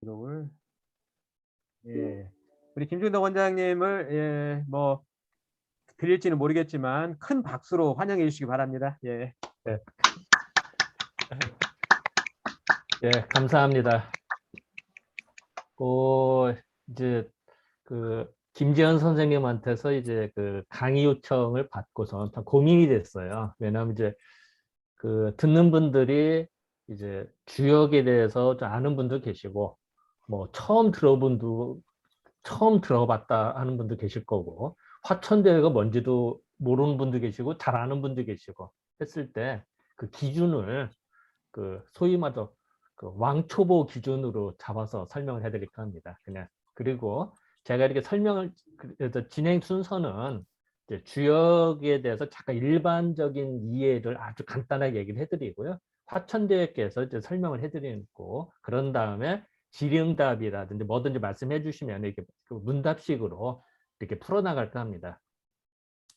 기록을. 예. 우리 김중덕 원장님을 뭐 드릴지는 모르겠지만 큰 박수로 환영해 주시기 바랍니다. 예. 네. 예, 감사합니다. 이제 김지현 선생님한테서 이제 강의 요청을 받고서 참 고민이 됐어요. 왜냐하면 이제 듣는 분들이 이제 주역에 대해서 좀 아는 분도 계시고, 뭐 처음 들어봤다 하는 분도 계실 거고, 화천대유가 뭔지도 모르는 분도 계시고 잘 아는 분도 계시고 했을 때 그 기준을 소위 말해서 왕초보 기준으로 잡아서 설명을 해드릴까 합니다. 그냥. 그리고 제가 이렇게 그래서 진행 순서는 이제 주역에 대해서 잠깐 일반적인 이해를 아주 간단하게 얘기를 해드리고요. 화천대유께서 이제 설명을 해드리고, 그런 다음에 질의응답이라든지 뭐든지 말씀해 주시면 이렇게 문답식으로 이렇게 풀어나갈까 합니다.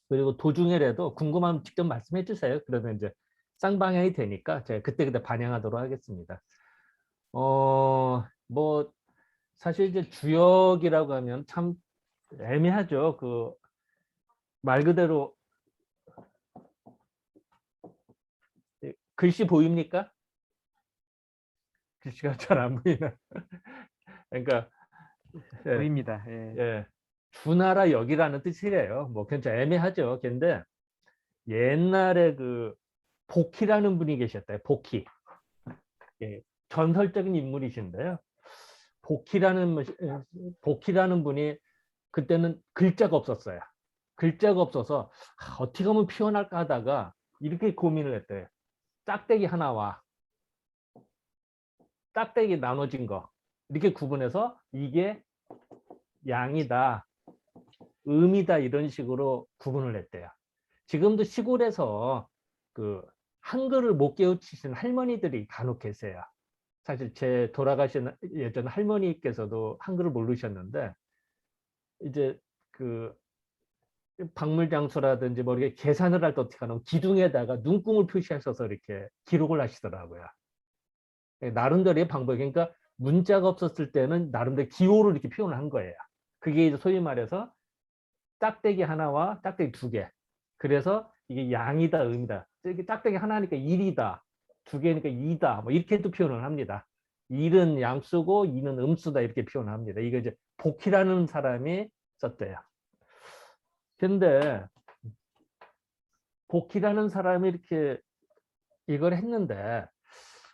그리고 도중에라도 궁금하면 직접 말씀해 주세요. 그러면 이제 쌍방향이 되니까 제가 그때그때 반영하도록 하겠습니다. 뭐 사실 이제 주역이라고 하면 참 애매하죠. 말 그대로 글씨 보입니까? 글씨가 잘 안 보이나? 그러니까 보입니다. 예. 예, 주나라 역이라는 뜻이래요. 뭐 굉장히 애매하죠. 근데 옛날에 복희라는 분이 계셨대요. 복희. 예, 전설적인 인물이신데요. 복희라는 분이 그때는 글자가 없었어요. 글자가 없어서 어떻게 하면 표현할까 하다가 이렇게 고민을 했대요. 짝대기 하나와 짝대기 나눠진 거 이렇게 구분해서 이게 양이다, 음이다, 이런 식으로 구분을 했대요. 지금도 시골에서 한글을 못 깨우치신 할머니들이 간혹 계세요. 사실 제 돌아가신 예전 할머니께서도 한글을 모르셨는데 이제 박물장소라든지 뭐 이렇게 계산을 할 때 어떻게 하냐면 기둥에다가 눈금을 표시하셔서 이렇게 기록을 하시더라고요. 나름대로의 방법이, 그러니까 문자가 없었을 때는 나름대로 기호로 이렇게 표현을 한 거예요. 그게 이제 소위 말해서 짝대기 하나와 짝대기 두 개. 그래서 이게 양이다, 음이다. 이게 짝대기 하나니까 1이다. 두 개니까 2다. 뭐 이렇게도 표현을 합니다. 1은 양 쓰고 2는 음 쓰다, 이렇게 표현을 합니다. 이거 이제 복희라는 사람이 썼대요. 근데 복희라는 사람이 이렇게 이걸 했는데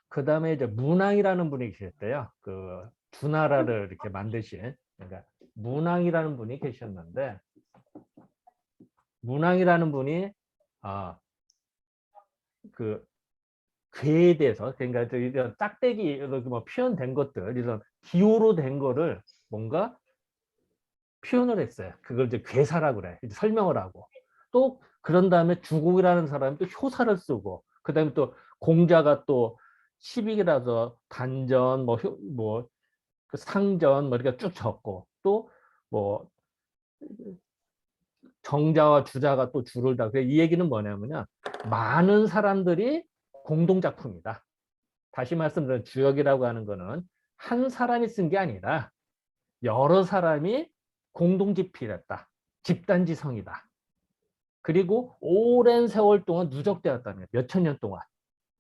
그 다음에 이제 문왕이라는 분이 계셨대요. 주나라를 이렇게 만드신, 그러니까 문왕이라는 분이 계셨는데, 문왕이라는 분이 괴에 대해서, 그러니까 이런 짝대기 이렇게 뭐 표현된 것들, 이런 기호로 된 거를 뭔가 표현을 했어요. 그걸 이제 괴사라고 그래. 이제 설명을 하고. 또 그런 다음에 주공이라는 사람이 또 효사를 쓰고, 그 다음에 또 공자가 또 시빅이라서 단전, 상전, 뭐 이렇게 쭉 적고, 또 뭐 정자와 주자가 또 줄을 다. 이 얘기는 뭐냐면요, 많은 사람들이 공동작품이다. 다시 말씀드리면 주역이라고 하는 거는 한 사람이 쓴 게 아니라 여러 사람이 공동집필했다. 집단지성이다. 그리고 오랜 세월 동안 누적되었다는 거예요. 몇천 년 동안.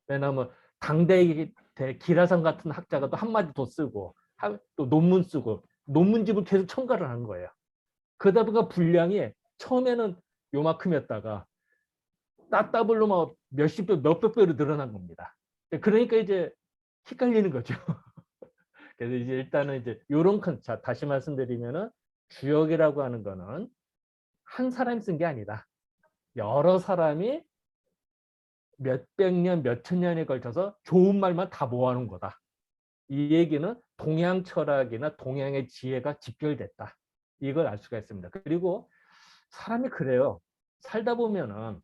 왜냐하면 당대 기라성 같은 학자가 또 한마디 더 쓰고 또 논문 쓰고 논문집을 계속 첨가를 한 거예요. 그러다 보니까 분량이 처음에는 요만큼이었다가 따따블로 막 몇십 배, 몇백 배로 늘어난 겁니다. 그러니까 이제 헷갈리는 거죠. 그래서 이제 일단은 이제 요런 컨셉, 다시 말씀드리면은 주역이라고 하는 거는 한 사람이 쓴 게 아니다. 여러 사람이 몇백 년, 몇천 년에 걸쳐서 좋은 말만 다 모아놓은 거다. 이 얘기는 동양 철학이나 동양의 지혜가 집결됐다. 이걸 알 수가 있습니다. 그리고 사람이 그래요. 살다 보면은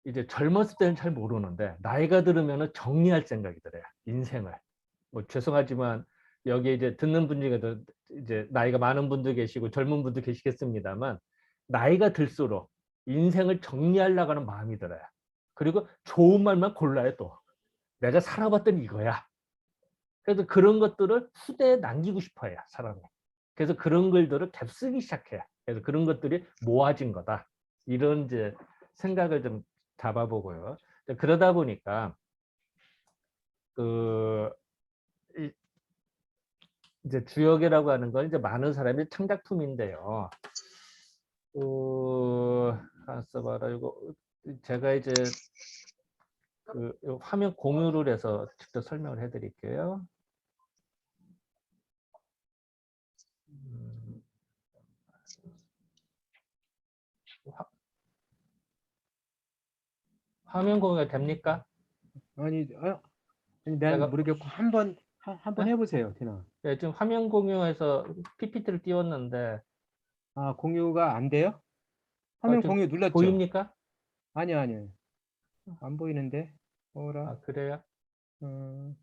이제 젊었을 때는 잘 모르는데 나이가 들으면 정리할 생각이 들어요. 인생을. 뭐 죄송하지만 여기 이제 듣는 분 중에도 이제 나이가 많은 분도 계시고 젊은 분도 계시겠습니다만, 나이가 들수록 인생을 정리하려고 하는 마음이 들어요. 그리고 좋은 말만 골라요. 또 내가 살아봤던 이거야. 그래서 그런 것들을 후대에 남기고 싶어해요, 사람이. 그래서 그런 글들을 계속 쓰기 시작해요. 그래서 그런 것들이 모아진 거다. 이런 이제 생각을 좀 잡아보고요. 그러다 보니까 그 이제 주역이라고 하는 건 이제 많은 사람이 창작품인데요. 써봐라 이거 제가 이제 그 화면 공유를 해서 직접 설명을 해드릴게요. 화면 공유가 됩니까? 아니, 난 제가 모르겠고 한번 네? 해보세요, 티나. 네, 지금 화면 공유해서 PPT를 띄웠는데 아, 공유가 안 돼요? 화면 지금 공유 눌렀죠? 보입니까? 아니요, 아니요. 안 보이는데. 뭐라? 아, 그래요? 음,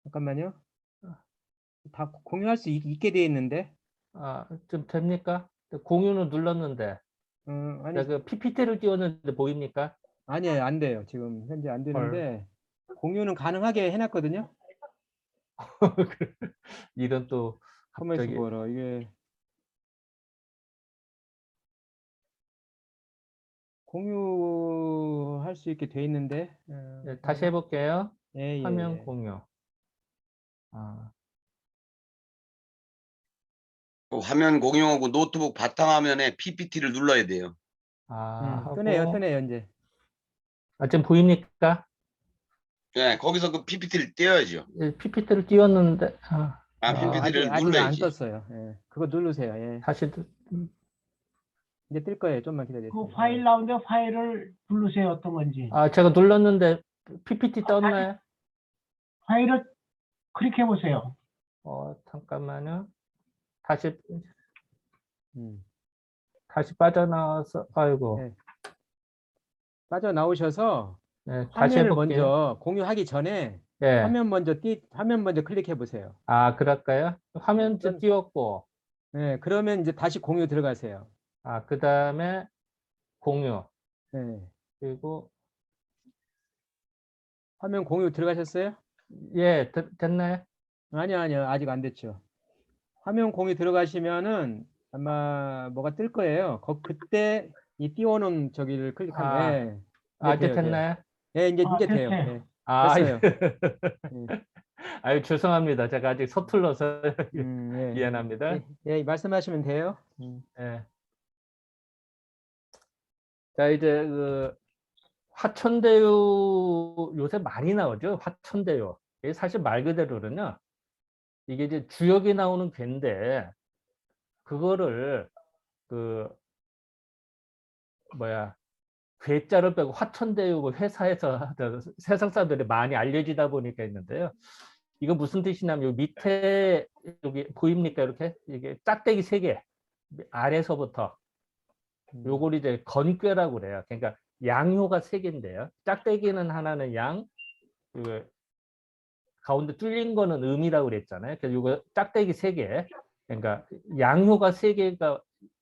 잠깐만요. 다 공유할 수 있게 돼 있는데. 아, 좀 됩니까? 공유는 눌렀는데 아니, 제가 그 PPT를 띄웠는데 보입니까? 아니에요. 안 돼요. 지금 현재 안 헐. 되는데 공유는 가능하게 해놨거든요. 이런 또 커머스 갑자기 보러 이게 공유할 수 있게 돼 있는데. 네, 다시 해볼게요. 예, 예, 화면 예. 공유. 아, 그 화면 공유하고 노트북 바탕화면에 PPT를 눌러야 돼요. 뜨네요, 하고 뜨네요, 이제. 지금 보입니까? 네, 거기서 그 PPT를 떼어야죠. PPT를 띄웠는데 아직 PPT를 아직 안 눌러야지. 떴어요. 예. 그거 누르세요. 예. 다시 이제 뜰 거예요. 좀만 기다리세요. 그 파일 나오는데 파일을 누르세요. 어떤 건지. 제가 눌렀는데 PPT 아, 떴나요? 파일을 클릭해 보세요. 잠깐만요. 다시 음. 빠져나와서 아이고. 네. 빠져나오셔서 네, 다시 화면을 해볼게요. 먼저 공유하기 전에 예. 화면 먼저 클릭해 보세요. 그럴까요? 화면 그건- 띄웠고, 네, 그러면 이제 다시 공유 들어가세요. 그 다음에 공유. 네. 그리고, 화면 공유 들어가셨어요? 예, 됐나요? 아니요. 아직 안 됐죠. 화면 공유 들어가시면은 아마 뭐가 뜰 거예요. 그때 이 띄워놓은 저기를 클릭하면, 예, 이제 이제 돼요, 돼요. 됐나요? 예, 이제 돼요. 됐어요. 예, 아, 됐어요. 예, 죄송합니다. 제가 아직 서툴러서 예. 미안합니다. 예, 말씀하시면 돼요. 예. 자, 이제 그 화천대유 요새 많이 나오죠? 화천대유. 이게 사실 말 그대로는요. 이게 이제 주역이 나오는 괴인데 그거를 그 뭐야 괴자를 빼고 화천대유 뭐 회사에서 세상 사람들이 많이 알려지다 보니까 있는데요. 이거 무슨 뜻이냐면 요 밑에 여기 보입니까? 이렇게 이게 짝대기 3개 아래서부터 요걸 이제 건괴라고 그래요. 그러니까 양효가 3개인데요. 짝대기는 하나는 양, 요 가운데 뚫린 거는 음이라고 그랬잖아요. 그래서 요거 짝대기 3개. 그러니까 양효가 3개가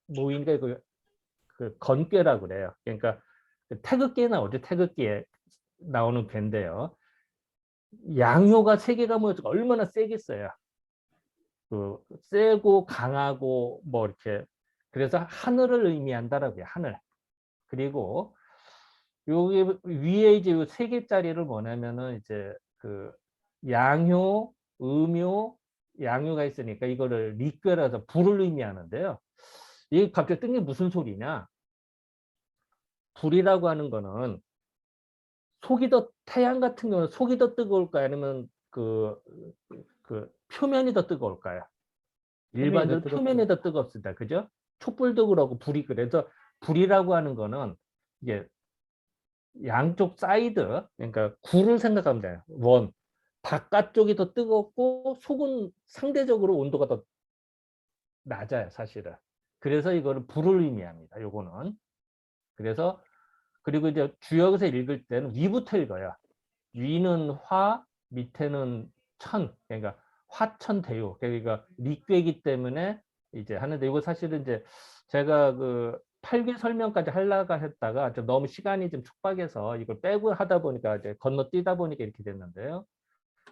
모이니까 그 건괴라고 그래요. 그러니까 태극기에 나오죠. 태극기에 나오는 괴인데요. 양효가 3개가 모여서 얼마나 세겠어요. 그 세고 강하고 뭐 이렇게 그래서 하늘을 의미한다라고요. 하늘. 그리고 여기 위에 이제 3개짜리를 뭐냐면은 이제 그 양효, 음효, 양효가 있으니까 이거를 리괴라서 불을 의미하는데요. 이게 갑자기 뜬 게 무슨 소리냐? 불이라고 하는 거는 속이 더 태양 같은 경우는 속이 더 뜨거울까요? 아니면 그 표면이 더 뜨거울까요? 일반적으로 표면이 더 뜨겁습니다. 그죠? 촛불도 그렇고 불이 그래서 불이라고 하는 거는 이게 양쪽 사이드 그러니까 구를 생각하면 돼요. 원 바깥쪽이 더 뜨겁고 속은 상대적으로 온도가 더 낮아요. 사실은. 그래서 이거를 불을 의미합니다. 요거는. 그래서 그리고 이제 주역에서 읽을 때는 위부터 읽어요. 위는 화, 밑에는 천. 그러니까 화천대유. 그러니까 리괴이기 때문에 이제 하는데 이거 사실은 이제 제가 그 8개 설명까지 하려고 했다가 좀 너무 시간이 좀 촉박해서 이걸 빼고 하다 보니까 이제 건너뛰다 보니까 이렇게 됐는데요.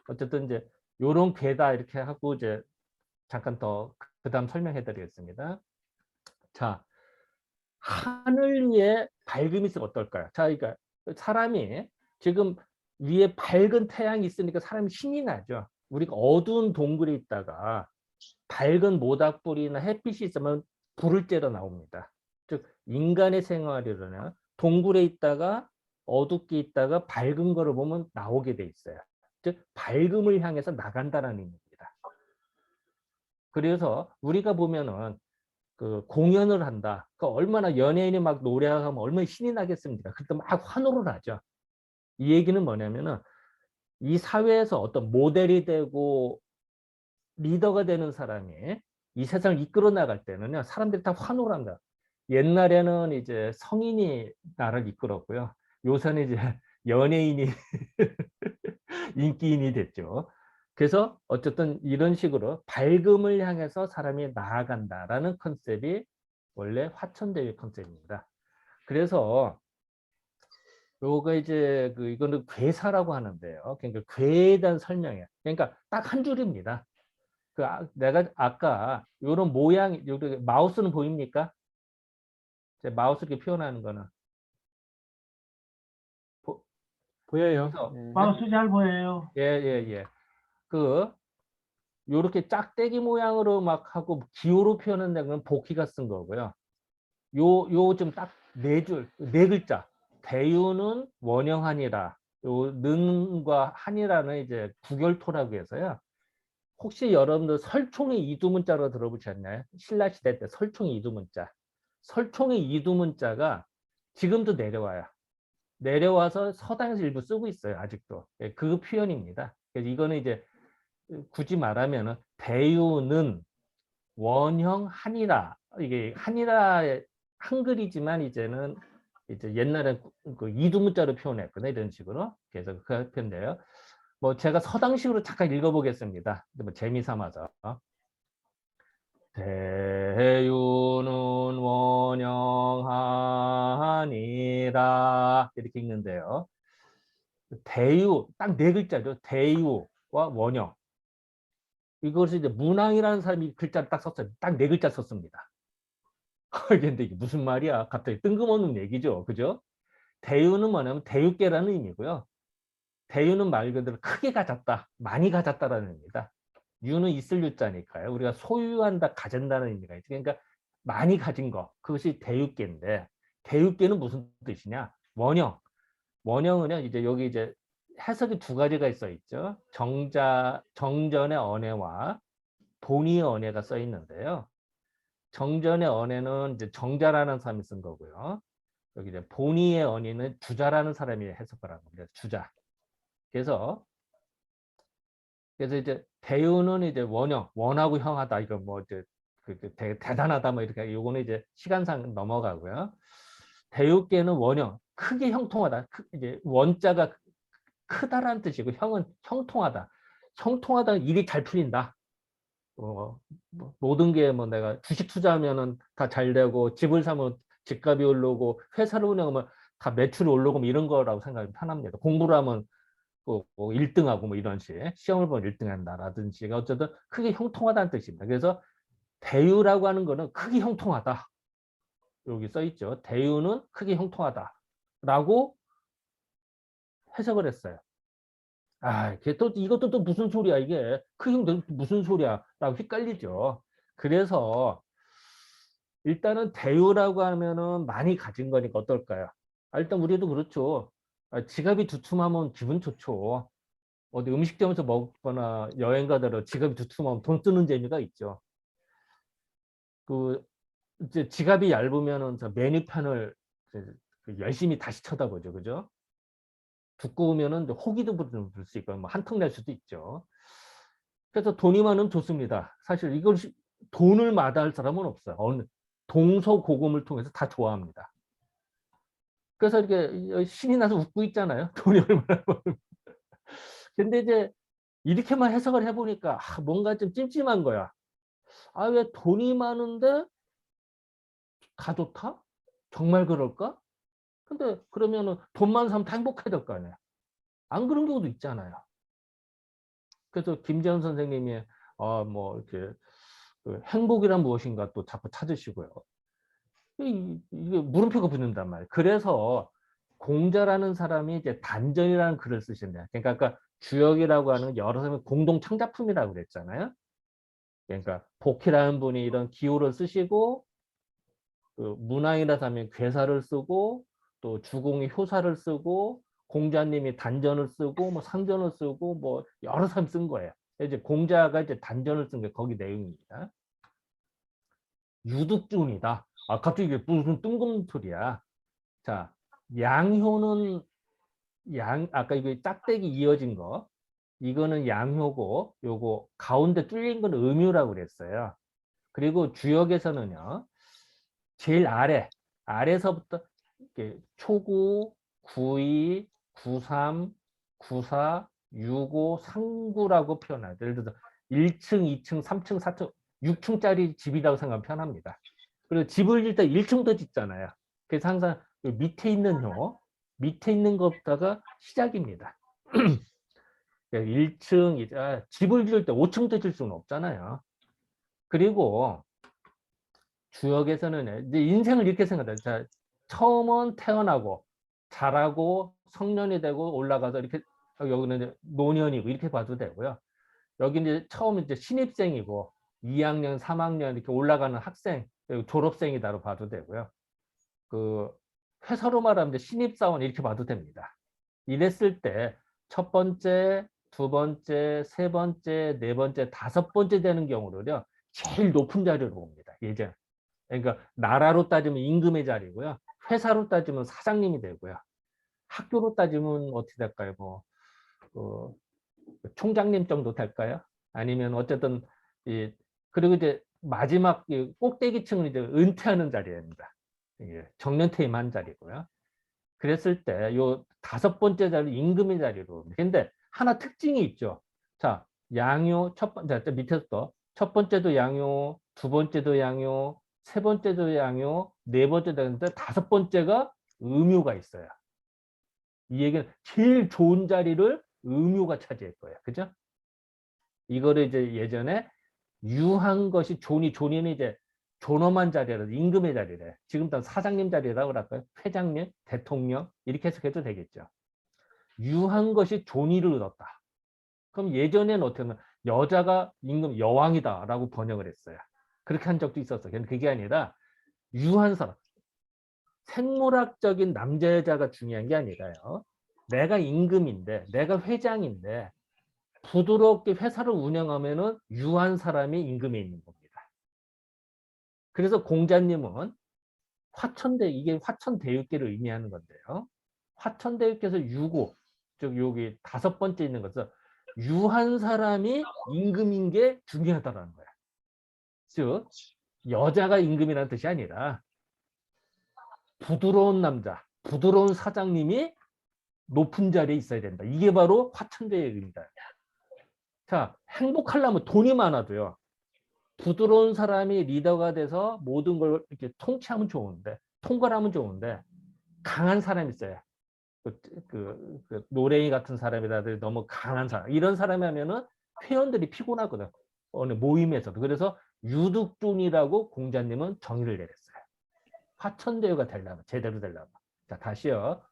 어쨌든 이제 요런 괴다 이렇게 하고 이제 잠깐 더 그다음 설명해 드리겠습니다. 자, 하늘 위에 밝음이 있으면 어떨까요? 자, 그러니까 사람이 지금 위에 밝은 태양이 있으니까 사람이 신이 나죠. 우리가 어두운 동굴에 있다가 밝은 모닥불이나 햇빛이 있으면 불을 쬐러 나옵니다. 즉 인간의 생활이라면 동굴에 있다가 어둡게 있다가 밝은 거를 보면 나오게 돼 있어요. 즉 밝음을 향해서 나간다는 의미입니다. 그래서 우리가 보면은 그 공연을 한다. 그 얼마나 연예인이 막 노래하면 얼마나 신이 나겠습니까? 그때 막 환호를 하죠. 이 얘기는 뭐냐면은 이 사회에서 어떤 모델이 되고 리더가 되는 사람이 이 세상을 이끌어 나갈 때는요, 사람들이 다 환호를 한다. 옛날에는 이제 성인이 나를 이끌었고요. 요새는 이제 연예인이 인기인이 됐죠. 그래서 어쨌든 이런 식으로 밝음을 향해서 사람이 나아간다라는 컨셉이 원래 화천대유 컨셉입니다. 그래서 요거 이제 그 이거는 괴사라고 하는데요. 그러니까 괴에 대한 설명이에요. 그러니까 딱 한 줄입니다. 내가 아까 요런 모양, 여기 마우스는 보입니까? 제 마우스 이렇게 표현하는 거는 보여요. 그래서 예. 마우스 잘 보여요. 예. 그 요렇게 짝대기 모양으로 막 하고 기호로 표현한다는 건 복희가 쓴 거고요. 요 좀 딱 네 줄, 네 글자. 대유는 원형하니라. 요 능과 한이라는 이제 구결토라고 해서요. 혹시 여러분들 설총의 이두문자로 들어보셨나요? 신라시대 때 설총의 이두문자. 설총의 이두문자가 지금도 내려와요. 내려와서 서당에서 일부 쓰고 있어요. 아직도. 예, 그 표현입니다. 그래서 이거는 이제 굳이 말하면 대유는 원형 한이라. 이게 한이라 한글이지만 이제는 이제 옛날에 그 이두문자로 표현했거든요. 이런 식으로. 그래서 그 표현돼요. 뭐 제가 서당식으로 잠깐 읽어보겠습니다. 뭐 재미 삼아서. 대유는 원형하니라 이렇게 읽는데요. 대유 딱 네 글자죠. 대유와 원형. 이것을 이제 문왕이라는 사람이 글자를 딱 썼어요. 딱 네 글자 썼습니다. 근데 이게 무슨 말이야? 갑자기 뜬금없는 얘기죠. 그죠? 대유는 뭐냐면 대유계라는 의미고요. 대유는 말 그대로 크게 가졌다, 많이 가졌다라는 의미입니다. 유는 있을 유자니까요. 우리가 소유한다, 가진다는 의미가 있죠. 그러니까 많이 가진 거, 그것이 대유계인데, 대유계는 무슨 뜻이냐? 원형. 원형은요, 이제 여기 이제 해석이 두 가지가 있어 있죠. 정전의 언해와 본의의 언해가 써 있는데요. 정전의 언해는 이제 정자라는 사람이 쓴 거고요. 여기 이제 본의의 언해는 주자라는 사람이 해석을 한 겁니다. 주자. 그래서 이제 대유는 이제 원형, 원하고 형하다. 이거 뭐 이제 대단하다 뭐 이렇게 요거는 이제 시간상 넘어가고요. 대유계는 원형, 크게 형통하다. 이제 원자가 크다라는 뜻이고 형은 형통하다. 형통하다는 일이 잘 풀린다. 뭐 모든 게 뭐 내가 주식 투자하면은 다 잘 되고 집을 사면 집값이 오르고 회사를 운영하면 다 매출이 오르고 뭐 이런 거라고 생각하면 편합니다. 공부를 하면 뭐 1등하고 뭐 이런 식 시험을 보면 1등 한다라든지 어쨌든 크게 형통하다는 뜻입니다. 그래서 대유라고 하는 거는 크게 형통하다. 여기 써 있죠. 대유는 크게 형통하다라고 해석을 했어요. 이것도 또 무슨 소리야 이게 크게 무슨 소리야 라고 헷갈리죠. 그래서 일단은 대유라고 하면은 많이 가진 거니까 어떨까요? 일단 우리도 그렇죠. 지갑이 두툼하면 기분 좋죠. 어디 음식점에서 먹거나 여행 가더라도 지갑이 두툼하면 돈 쓰는 재미가 있죠. 그 이제 지갑이 얇으면은 저 메뉴판을 열심히 다시 쳐다보죠, 그죠? 두꺼우면은 호기도 부를 수 있고 뭐 한턱 낼 수도 있죠. 그래서 돈이 많으면 좋습니다. 사실 이걸 돈을 마다할 사람은 없어요. 동서고금을 통해서 다 좋아합니다. 그래서 이렇게 신이 나서 웃고 있잖아요. 돈이 얼마나 많으면. 근데 이제 이렇게만 해석을 해보니까 뭔가 좀 찜찜한 거야. 왜 돈이 많은데 다 좋다? 정말 그럴까? 근데 그러면은 돈 많은 사람 다 행복해야 될 거 아니야. 안 그런 경우도 있잖아요. 그래서 김재현 선생님이 뭐 이렇게 그 행복이란 무엇인가 또 자꾸 찾으시고요. 이게 물음표가 붙는단 말이에요. 그래서 공자라는 사람이 이제 단전이라는 글을 쓰신대요. 그러니까 아까 주역이라고 하는 여러 사람의 공동 창작품이라고 그랬잖아요. 그러니까 복희라는 분이 이런 기호를 쓰시고, 그 문왕이라서 하면 괴사를 쓰고, 또 주공이 효사를 쓰고, 공자님이 단전을 쓰고, 뭐 상전을 쓰고, 뭐 여러 사람 쓴 거예요. 이제 공자가 이제 단전을 쓴 게 거기 내용입니다. 유득준이다. 갑자기 이게 무슨 뜬금 소리야. 자, 양효는 아까 이거 짝대기 이어진 거, 이거는 양효고, 요거 가운데 뚫린 건 음유라고 그랬어요. 그리고 주역에서는요, 제일 아래서부터 이렇게 초구, 구이, 구삼, 구사, 유고, 상구라고 표현해요. 예를 들어서 1층, 2층, 3층, 4층, 6층짜리 집이라고 생각하면 편합니다. 그리고 집을 질 때 1층 더 짓잖아요. 그래서 항상 밑에 있는 밑에 있는 것부터가 시작입니다. 1층, 집을 지을 때 5층 더 질 수는 없잖아요. 그리고 주역에서는 이제 인생을 이렇게 생각해요. 자, 처음은 태어나고 자라고 성년이 되고 올라가서 이렇게, 여기는 이제 노년이고 이렇게 봐도 되고요. 여기 이제 처음 이제 신입생이고 2학년, 3학년 이렇게 올라가는 학생, 졸업생이다로 봐도 되고요. 그 회사로 말하면 이제 신입사원 이렇게 봐도 됩니다. 이랬을 때 첫 번째, 두 번째, 세 번째, 네 번째, 다섯 번째 되는 경우는요, 제일 높은 자리로 봅니다. 예전. 그러니까 나라로 따지면 임금의 자리고요. 회사로 따지면 사장님이 되고요. 학교로 따지면 어떻게 될까요? 뭐 총장님 정도 될까요? 아니면 어쨌든 그리고 이제 마지막 꼭대기층은 이제 은퇴하는 자리입니다. 정년퇴임한 자리고요. 그랬을 때 요 다섯 번째 자리 임금의 자리로. 근데 하나 특징이 있죠. 자, 양요 첫 번째 밑에서 첫 번째도 양요, 두 번째도 양요, 세 번째도 양요, 네 번째도 되는데 다섯 번째가 음유가 있어요. 이 얘기는 제일 좋은 자리를 음유가 차지할 거예요. 그죠? 이거를 이제 예전에 유한 것이 존이는 이제 존엄한 자리라 임금의 자리래. 지금 다 사장님 자리라고 할까요? 회장님, 대통령 이렇게 해석해도 되겠죠. 유한 것이 존의를 얻었다. 그럼 예전에는 어떻게 하면 여자가 임금 여왕이다라고 번역을 했어요. 그렇게 한 적도 있었어요. 그게 아니라 유한 사람, 생물학적인 남자 여자가 중요한 게 아니라요. 내가 임금인데, 내가 회장인데 부드럽게 회사를 운영하면은 유한 사람이 임금에 있는 겁니다. 그래서 공자님은 이게 화천대육계를 의미하는 건데요. 화천대육계에서 유고, 즉 여기 다섯 번째 있는 것은 유한 사람이 임금인 게 중요하다는 거야. 즉 여자가 임금이라는 뜻이 아니라 부드러운 남자, 부드러운 사장님이 높은 자리에 있어야 된다. 이게 바로 화천대육입니다. 자, 행복하려면 돈이 많아도요. 부드러운 사람이 리더가 돼서 모든 걸 이렇게 통치하면 좋은데, 통괄하면 좋은데, 강한 사람이 있어요. 그 노랭이 같은 사람이라든지 너무 강한 사람, 이런 사람이 하면은 회원들이 피곤하거든. 어느 모임에서도. 그래서 유득준이라고 공자님은 정의를 내렸어요. 화천대유가 되려면, 제대로 되려면. 자, 다시요.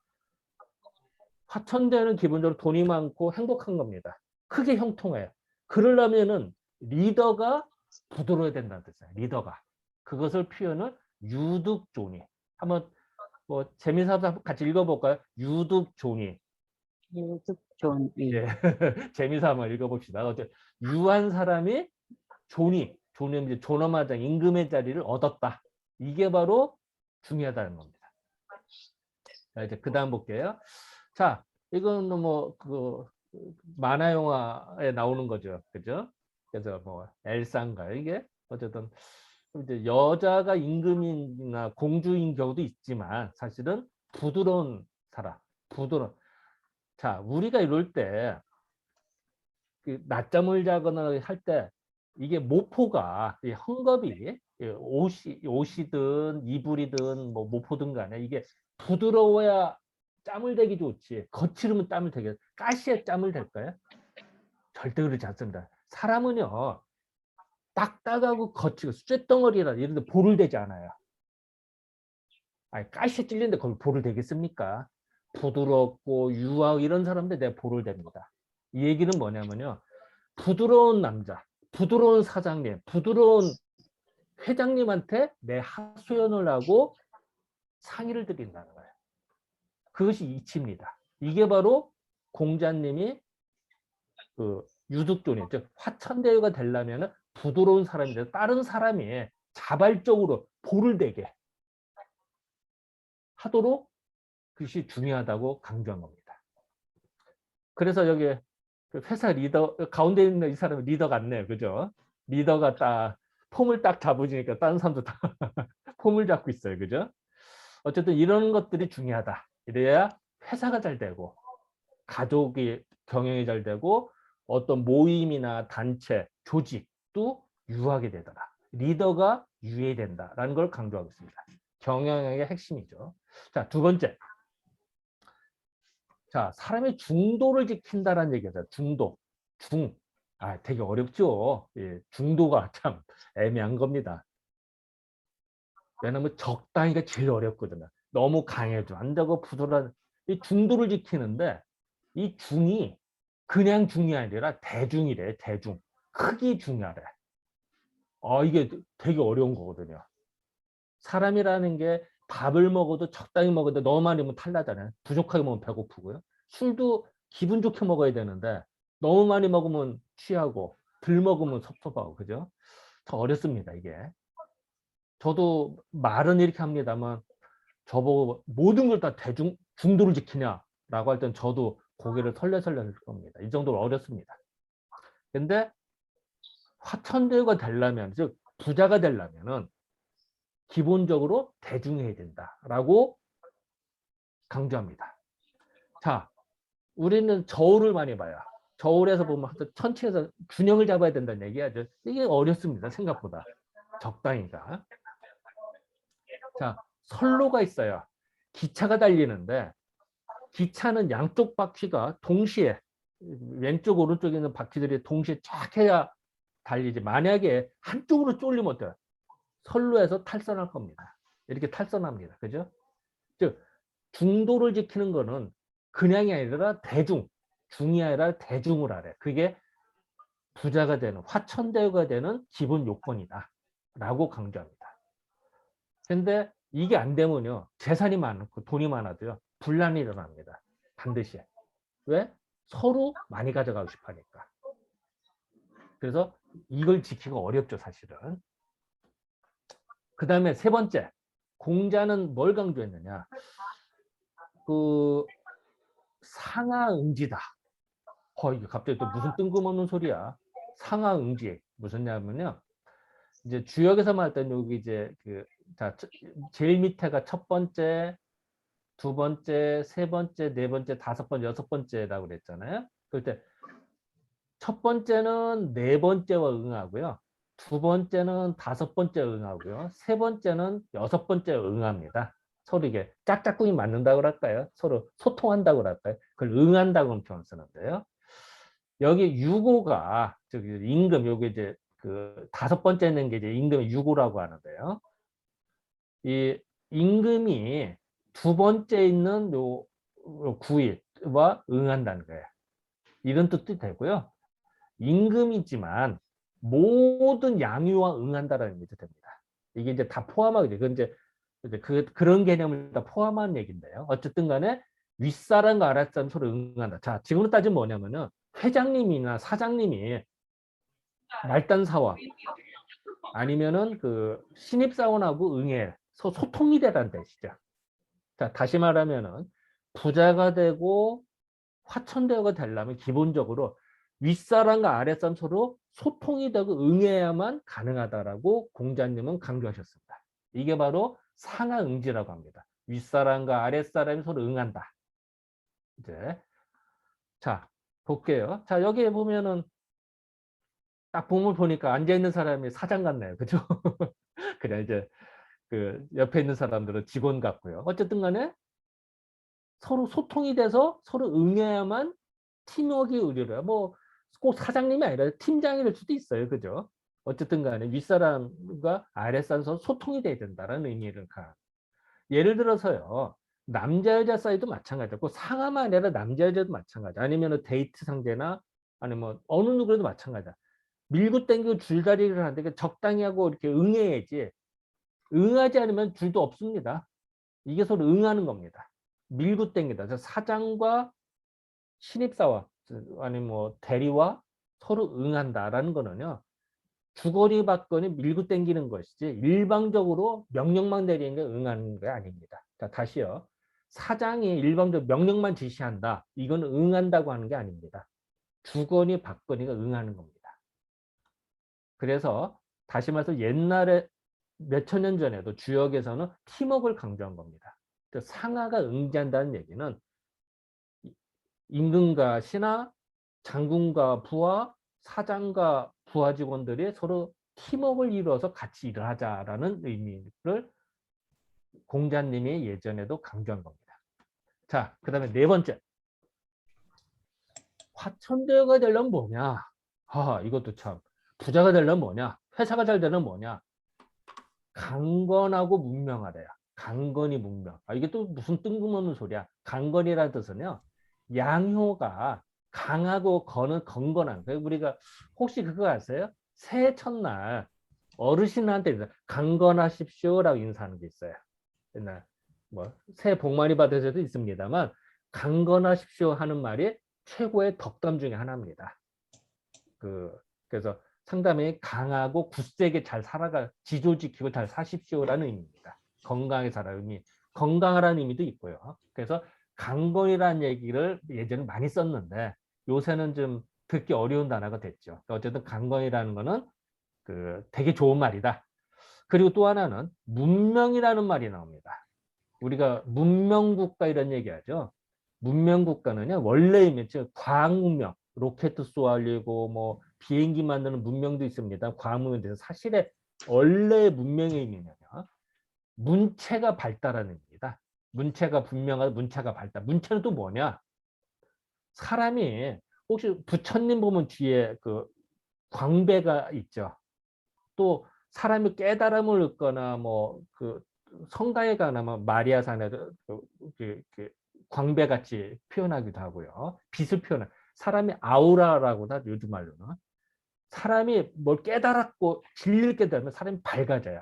화천대유는 기본적으로 돈이 많고 행복한 겁니다. 크게 형통해요. 그러려면은 리더가 부드러워야 된다는 뜻이에요. 리더가. 그것을 표현을 유득존이. 한번 뭐 재미삼아 같이 읽어볼까요? 유득존이. 유득존이. 예. 재미삼아 읽어봅시다. 유한 사람이 존이 이제 존엄하자 임금의 자리를 얻었다. 이게 바로 중요하다는 겁니다. 자, 이제 그 다음 볼게요. 자, 이건 뭐 만화 영화에 나오는 거죠, 그죠? 그래서 뭐 엘사인가요, 이게? 어쨌든 이제 여자가 임금이나 공주인 경우도 있지만 사실은 부드러운 사람, 자, 우리가 이럴 때 낮잠을 자거나 할 때 이게 모포가 헝겊이 옷이든 이불이든 뭐 모포든 간에 이게 부드러워야 짬을 대기 좋지. 거칠으면 땀을 대게. 가시에 짬을 댈까요? 절대 그렇지 않습니다. 사람은요, 딱딱하고 거치고 쇳덩어리라 이런 데 볼을 대지 않아요. 아니, 가시 찔리는데 거기 볼을 대겠습니까? 부드럽고 유하고 이런 사람들 내가 볼을 댑니다. 이 얘기는 뭐냐면요. 부드러운 남자, 부드러운 사장님, 부드러운 회장님한테 내 하소연을 하고 상의를 드린다는 거예요. 그것이 이치입니다. 이게 바로 공자님이 그 유득존이, 즉 화천대유가 되려면 부드러운 사람인데 다른 사람이 자발적으로 볼을 대게 하도록 그것이 중요하다고 강조한 겁니다. 그래서 여기 회사 리더 가운데 있는 이 사람은 리더 같네요, 그죠? 리더가 딱 폼을 딱 잡으니까 다른 사람도 다 폼을 잡고 있어요, 그죠? 어쨌든 이런 것들이 중요하다. 이래야 회사가 잘 되고 가족이 경영이 잘 되고 어떤 모임이나 단체, 조직도 유하게 되더라. 리더가 유해된다라는 걸 강조하고 있습니다. 경영의 핵심이죠. 자, 두 번째. 자, 사람의 중도를 지킨다라는 얘기죠. 중도. 되게 어렵죠. 예, 중도가 참 애매한 겁니다. 왜냐하면 적당히가 제일 어렵거든요. 너무 강해도 안 되고 부드러운 이 중도를 지키는데 이 중이 그냥 중이 아니라 대중이래. 대중. 크기 중하래. 이게 되게 어려운 거거든요. 사람이라는 게 밥을 먹어도 적당히 먹어도 너무 많이 먹으면 탈나잖아요. 부족하게 먹으면 배고프고요. 술도 기분 좋게 먹어야 되는데 너무 많이 먹으면 취하고 덜 먹으면 섭섭하고, 그죠? 더 어렵습니다, 이게. 저도 말은 이렇게 합니다만 저보고 모든 걸 다 중도를 지키냐라고 할 땐 저도 고개를 설레설레 할 겁니다. 이 정도로 어렵습니다. 근데 화천대유가 되려면, 즉 부자가 되려면은 기본적으로 대중해야 된다라고 강조합니다. 자, 우리는 저울을 많이 봐요. 저울에서 보면 천체에서 균형을 잡아야 된다는 얘기하죠. 이게 어렵습니다, 생각보다. 적당히가. 자, 선로가 있어요. 기차가 달리는데 기차는 양쪽 바퀴가 동시에 왼쪽 오른쪽에 있는 바퀴들이 동시에 쫙 해야 달리지. 만약에 한쪽으로 쫄리면 어때요? 선로에서 탈선할 겁니다. 이렇게 탈선합니다. 그죠? 즉 중도를 지키는 거는 그냥이 아니라 대중, 중이 아니라 대중을 하래. 그게 부자가 되는, 화천대유가 되는 기본 요건이다 라고 강조합니다. 근데 이게 안 되면요, 재산이 많고 돈이 많아도요, 분란이 일어납니다. 반드시. 왜? 서로 많이 가져가고 싶어 하니까. 그래서 이걸 지키기가 어렵죠, 사실은. 그 다음에 세 번째, 공자는 뭘 강조했느냐? 그 상하응지다. 이게 갑자기 또 무슨 뜬금없는 소리야. 상하응지 무슨 냐면요, 이제 주역에서 말할 때는 여기 이제 제일 밑에가 첫 번째, 두 번째, 세 번째, 네 번째, 다섯 번째, 여섯 번째라고 그랬잖아요. 그럴 때 첫 번째는 네 번째와 응하고요. 두 번째는 다섯 번째 응하고요. 세 번째는 여섯 번째 응합니다. 서로 이게 짝짝꿍이 맞는다고 할까요? 서로 소통한다고 할까요? 그걸 응한다고 표현 쓰는데요. 여기 유고가 저기 임금, 요게 이제 그 다섯 번째 있는 게 이제 임금의 유고라고 하는데요. 이 임금이 두 번째 있는 요 구일과 응한다는 거예요. 이런 뜻도 되고요. 임금이지만 모든 양유와 응한다라는 얘기도 됩니다. 이게 이제 다 포함하게, 그건 이제 그런 개념을 다 포함한 얘기인데요. 어쨌든 간에 윗사람과 아랫사람 서로 응한다. 자, 지금으로 따지면 뭐냐면은 회장님이나 사장님이 말단사원 아니면은 그 신입사원하고 응해 소통이 되다는 뜻이죠. 자, 다시 말하면은 부자가 되고 화천대유가 되려면 기본적으로 윗사람과 아랫사람 서로 소통이 되고 응해야만 가능하다라고 공자님은 강조하셨습니다. 이게 바로 상하응지라고 합니다. 윗사람과 아랫사람이 서로 응한다. 이제 자, 볼게요. 자, 여기에 보면은 딱 봄을 보니까 앉아있는 사람이 사장 같네요. 그죠? 그래, 이제 그 옆에 있는 사람들은 직원 같고요. 어쨌든 간에 서로 소통이 돼서 서로 응해야만 팀워크가 의뢰를 해요. 뭐 꼭 사장님이 아니라 팀장이 될 수도 있어요. 그죠? 어쨌든 간에 윗사람과 아랫사람 서로 소통이 돼야 된다는 의미를 가. 예를 들어서요. 남자 여자 사이도 마찬가지고 상하만 아니라 남자 여자도 마찬가지. 아니면 데이트 상대나 아니면 어느 누구라도 마찬가지야. 밀고 당기고 줄다리기를 하는데 적당히 하고 이렇게 응해야지. 응하지 않으면 줄도 없습니다. 이게 서로 응하는 겁니다. 밀고 당기다. 사장과 신입사원 아니면 뭐 대리와 서로 응한다라는 거는요. 주거니 받거니 밀고 당기는 것이지 일방적으로 명령만 내리는 게 응하는 게 아닙니다. 자, 다시요. 사장이 일방적으로 명령만 지시한다. 이건 응한다고 하는 게 아닙니다. 주거니 받거니가 응하는 겁니다. 그래서 다시 말해서 옛날에 몇천 년 전에도 주역에서는 팀워크를 강조한 겁니다. 상하가 응지한다는 얘기는 임금과 신하, 장군과 부하, 사장과 부하 직원들이 서로 팀워크를 이루어서 같이 일을 하자라는 의미를 공자님이 예전에도 강조한 겁니다. 자, 그 다음에 네 번째. 화천대유가 되려면 뭐냐? 이것도 참. 부자가 되려면 뭐냐? 회사가 잘 되려면 뭐냐? 강건하고 문명하래요. 강건이 문명. 이게 또 무슨 뜬금없는 소리야. 강건이라는 뜻은요. 양효가 강하고 건건한. 우리가 혹시 그거 아세요? 새해 첫날 어르신한테 강건하십시오라고 인사하는 게 있어요. 옛날 뭐 새해 복 많이 받으셔도 있습니다만 강건하십시오 하는 말이 최고의 덕담 중에 하나입니다. 그래서 상당히 강하고 굳세게 잘 살아가 지조 지키고 잘 사십시오라는 의미입니다. 건강하게 살아 의미, 건강하라는 의미도 있고요. 그래서 강건이라는 얘기를 예전에 많이 썼는데 요새는 좀 듣기 어려운 단어가 됐죠. 어쨌든 강건이라는 거는 되게 좋은 말이다. 그리고 또 하나는 문명이라는 말이 나옵니다. 우리가 문명국가 이런 얘기하죠. 문명국가는요 원래 의미 즉 과학 문명, 로켓 쏘아올리고 뭐 비행기 만드는 문명도 있습니다. 과학 문명에 대해서 사실의 원래 문명의 의미는요 문체가 발달하는 겁니다. 문체가 분명하고 문체가 발달. 문체는 또 뭐냐? 사람이 혹시 부처님 보면 뒤에 광배가 있죠. 또 사람이 깨달음을 얻거나 뭐 성가에 가나 뭐 마리아산에도 광배같이 표현하기도 하고요. 빛을 표현해. 사람이 아우라라고 하죠. 요즘 말로는. 사람이 뭘 깨달았고 진리를 깨달으면 사람이 밝아져요.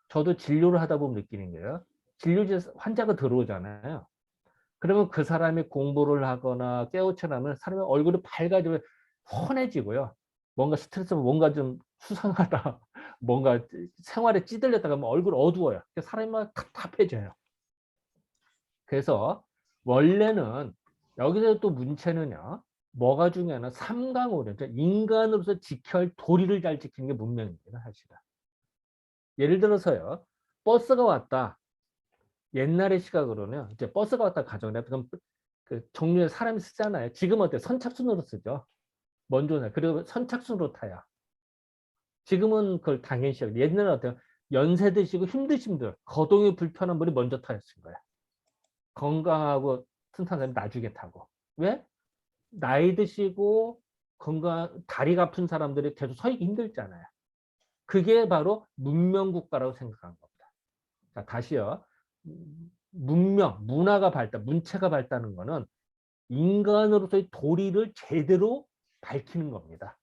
저도 진료를 하다 보면 느끼는 거예요. 진료실에 환자가 들어오잖아요. 그러면 그 사람이 공부를 하거나 깨우쳐나면 사람의 얼굴이 밝아지고 환해지고요. 뭔가 스트레스, 뭔가 좀 수상하다, 뭔가 생활에 찌들렸다가 하면 얼굴 어두워요. 사람이 막 답답해져요. 그래서 원래는 여기서 또 문체는요. 뭐가 중요하나 삼강오륜, 인간으로서 지켜야 할 도리를 잘 지키는 게 문명입니다. 사실은. 예를 들어서요. 버스가 왔다. 옛날의 시각으로는 이제 버스가 왔다 가정해. 그럼 정류에 사람이 쓰잖아요. 지금 어때? 선착순으로 쓰죠. 먼저 나. 그리고 선착순으로 타요. 지금은 그걸 당연시 하고 옛날에는 어때요? 연세 드시고 힘드신 분들, 거동이 불편한 분이 먼저 타였을 거예요. 건강하고 튼튼한 사람이 나중에 타고. 왜? 나이 드시고 다리가 아픈 사람들이 계속 서 있기 힘들잖아요. 그게 바로 문명국가라고 생각한 겁니다. 자, 다시요. 문화가 발달, 문체가 발달하는 거는 인간으로서의 도리를 제대로 밝히는 겁니다.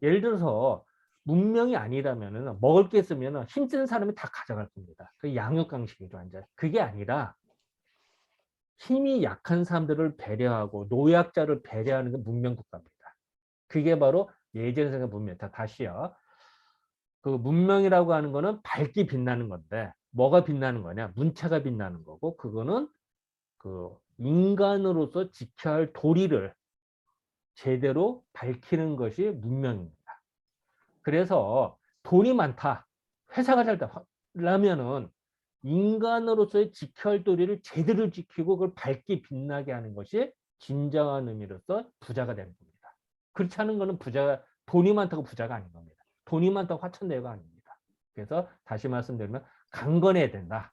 예를 들어서 문명이 아니라면 먹을 게 있으면 힘쓰는 사람이 다 가져갈 겁니다. 그 양육강식이죠, 완전. 그게 아니라 힘이 약한 사람들을 배려하고 노약자를 배려하는 게 문명국가입니다. 그게 바로 예전에 생각한 문명. 다시요. 문명이라고 하는 거는 밝게 빛나는 건데 뭐가 빛나는 거냐? 문체가 빛나는 거고 그거는 인간으로서 지켜야 할 도리를 제대로 밝히는 것이 문명입니다. 그래서 돈이 많다. 회사가 잘 되려면은 인간으로서의 지켜야 할 도리를 제대로 지키고 그걸 밝게 빛나게 하는 것이 진정한 의미로서 부자가 되는 겁니다. 그렇지 않은 거는 돈이 많다고 부자가 아닌 겁니다. 돈이 많다고 화천대유가 아닙니다. 그래서 다시 말씀드리면 강건해야 된다.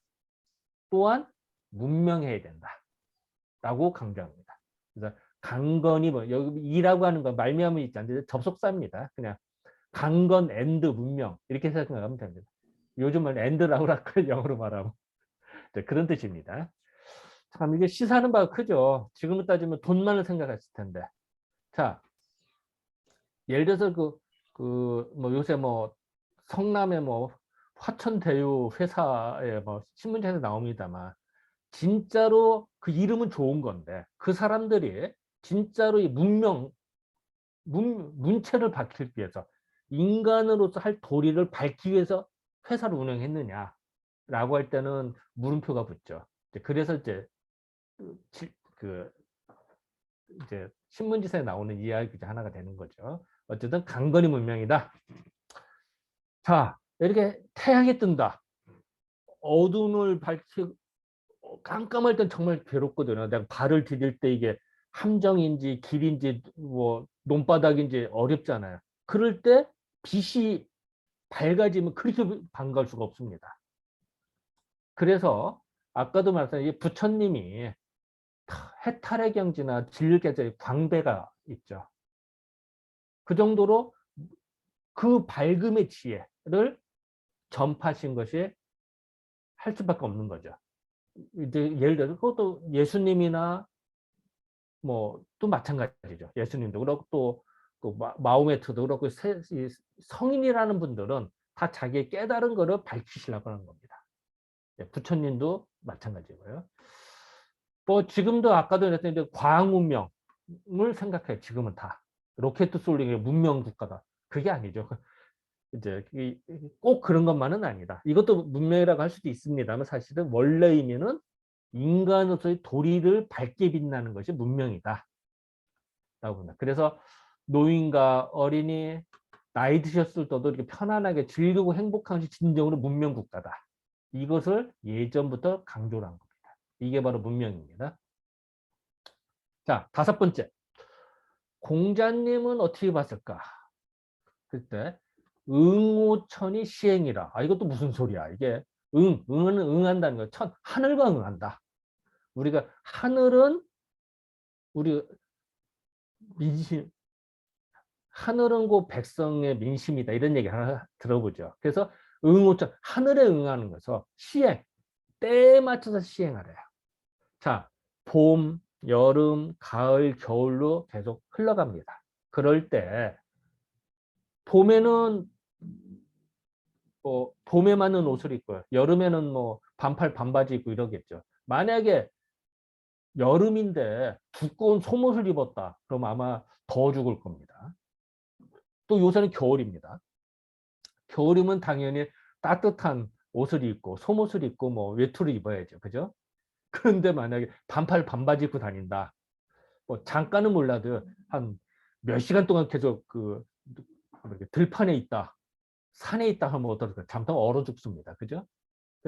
또한 문명해야 된다. 라고 강조합니다. 그래서 강건이 뭐 여기 이라고 하는 건 말미암은 있지 않는데 접속사입니다. 그냥 강건 앤드 문명 이렇게 생각하면 됩니다. 요즘은 앤드라고 할까요? 영어로 말하면 그런 뜻입니다. 참 이게 시사하는 바가 크죠. 지금으로 따지면 돈만을 생각했을 텐데. 자, 예를 들어서 뭐 요새 뭐 성남의 뭐 화천대유 회사에 뭐 신문지에서 나옵니다만 진짜로 그 이름은 좋은 건데 그 사람들이 진짜로 이 문체를 밝히기 위해서 인간으로서 할 도리를 밝히기 위해서 회사를 운영했느냐라고 할 때는 물음표가 붙죠. 그래서 이제 그 이제 신문지사에 나오는 이야기 중 하나가 되는 거죠. 어쨌든 강건이 문명이다. 자, 이렇게 태양이 뜬다. 어둠을 밝히고 깜깜할 땐 정말 괴롭거든요. 내가 발을 디딜 때 이게 함정인지 길인지 뭐 논바닥인지 어렵잖아요. 그럴 때 빛이 밝아지면 그렇게 반가울 수가 없습니다. 그래서 아까도 말씀드린 부처님이 해탈의 경지나 진리계절의 광배가 있죠. 그 정도로 그 밝음의 지혜를 전파하신 것이 할 수밖에 없는 거죠. 이제 예를 들어서 그것도 예수님이나 뭐 또 마찬가지죠. 예수님도 그렇고 또 마호메트도 그렇고 성인이라는 분들은 다 자기의 깨달은 거를 밝히시려고 하는 겁니다. 부처님도 마찬가지고요. 뭐 지금도 아까도 그랬던 이제 과학 문명을 생각해요. 지금은 다 로켓 쏠리는 문명 국가다. 그게 아니죠. 이제 꼭 그런 것만은 아니다. 이것도 문명이라고 할 수도 있습니다만 사실은 원래 의미는 인간으로서의 도리를 밝게 빛나는 것이 문명이다. 라고 봅니다. 그래서 노인과 어린이 나이 드셨을 때도 이렇게 편안하게 즐기고 행복한 것이 진정으로 문명 국가다. 이것을 예전부터 강조를 한 겁니다. 이게 바로 문명입니다. 자, 5번째. 공자님은 어떻게 봤을까? 그때 응오천이 시행이라. 아, 이것도 무슨 소리야? 이게 응은 응한다는 거. 하늘과 응한다. 우리가 하늘은 우리 민심, 하늘은 고 백성의 민심이다. 이런 얘기 하나 들어보죠. 그래서 응오천, 하늘에 응하는 것은 시행, 때에 맞춰서 시행하래요. 자, 봄, 여름, 가을, 겨울로 계속 흘러갑니다. 그럴 때 봄에는 뭐 봄에 맞는 옷을 입고요. 여름에는 뭐 반팔 반바지 입고 이러겠죠. 만약에 여름인데 두꺼운 속옷을 입었다. 그럼 아마 더 죽을 겁니다. 또 요새는 겨울입니다. 겨울이면 당연히 따뜻한 옷을 입고 속옷을 입고 뭐 외투를 입어야죠. 그죠? 그런데 만약에 반팔 반바지 입고 다닌다. 뭐 잠깐은 몰라도 한 몇 시간 동안 계속 들판에 있다. 산에 있다 하면 어떨까? 잠깐 얼어 죽습니다. 그죠?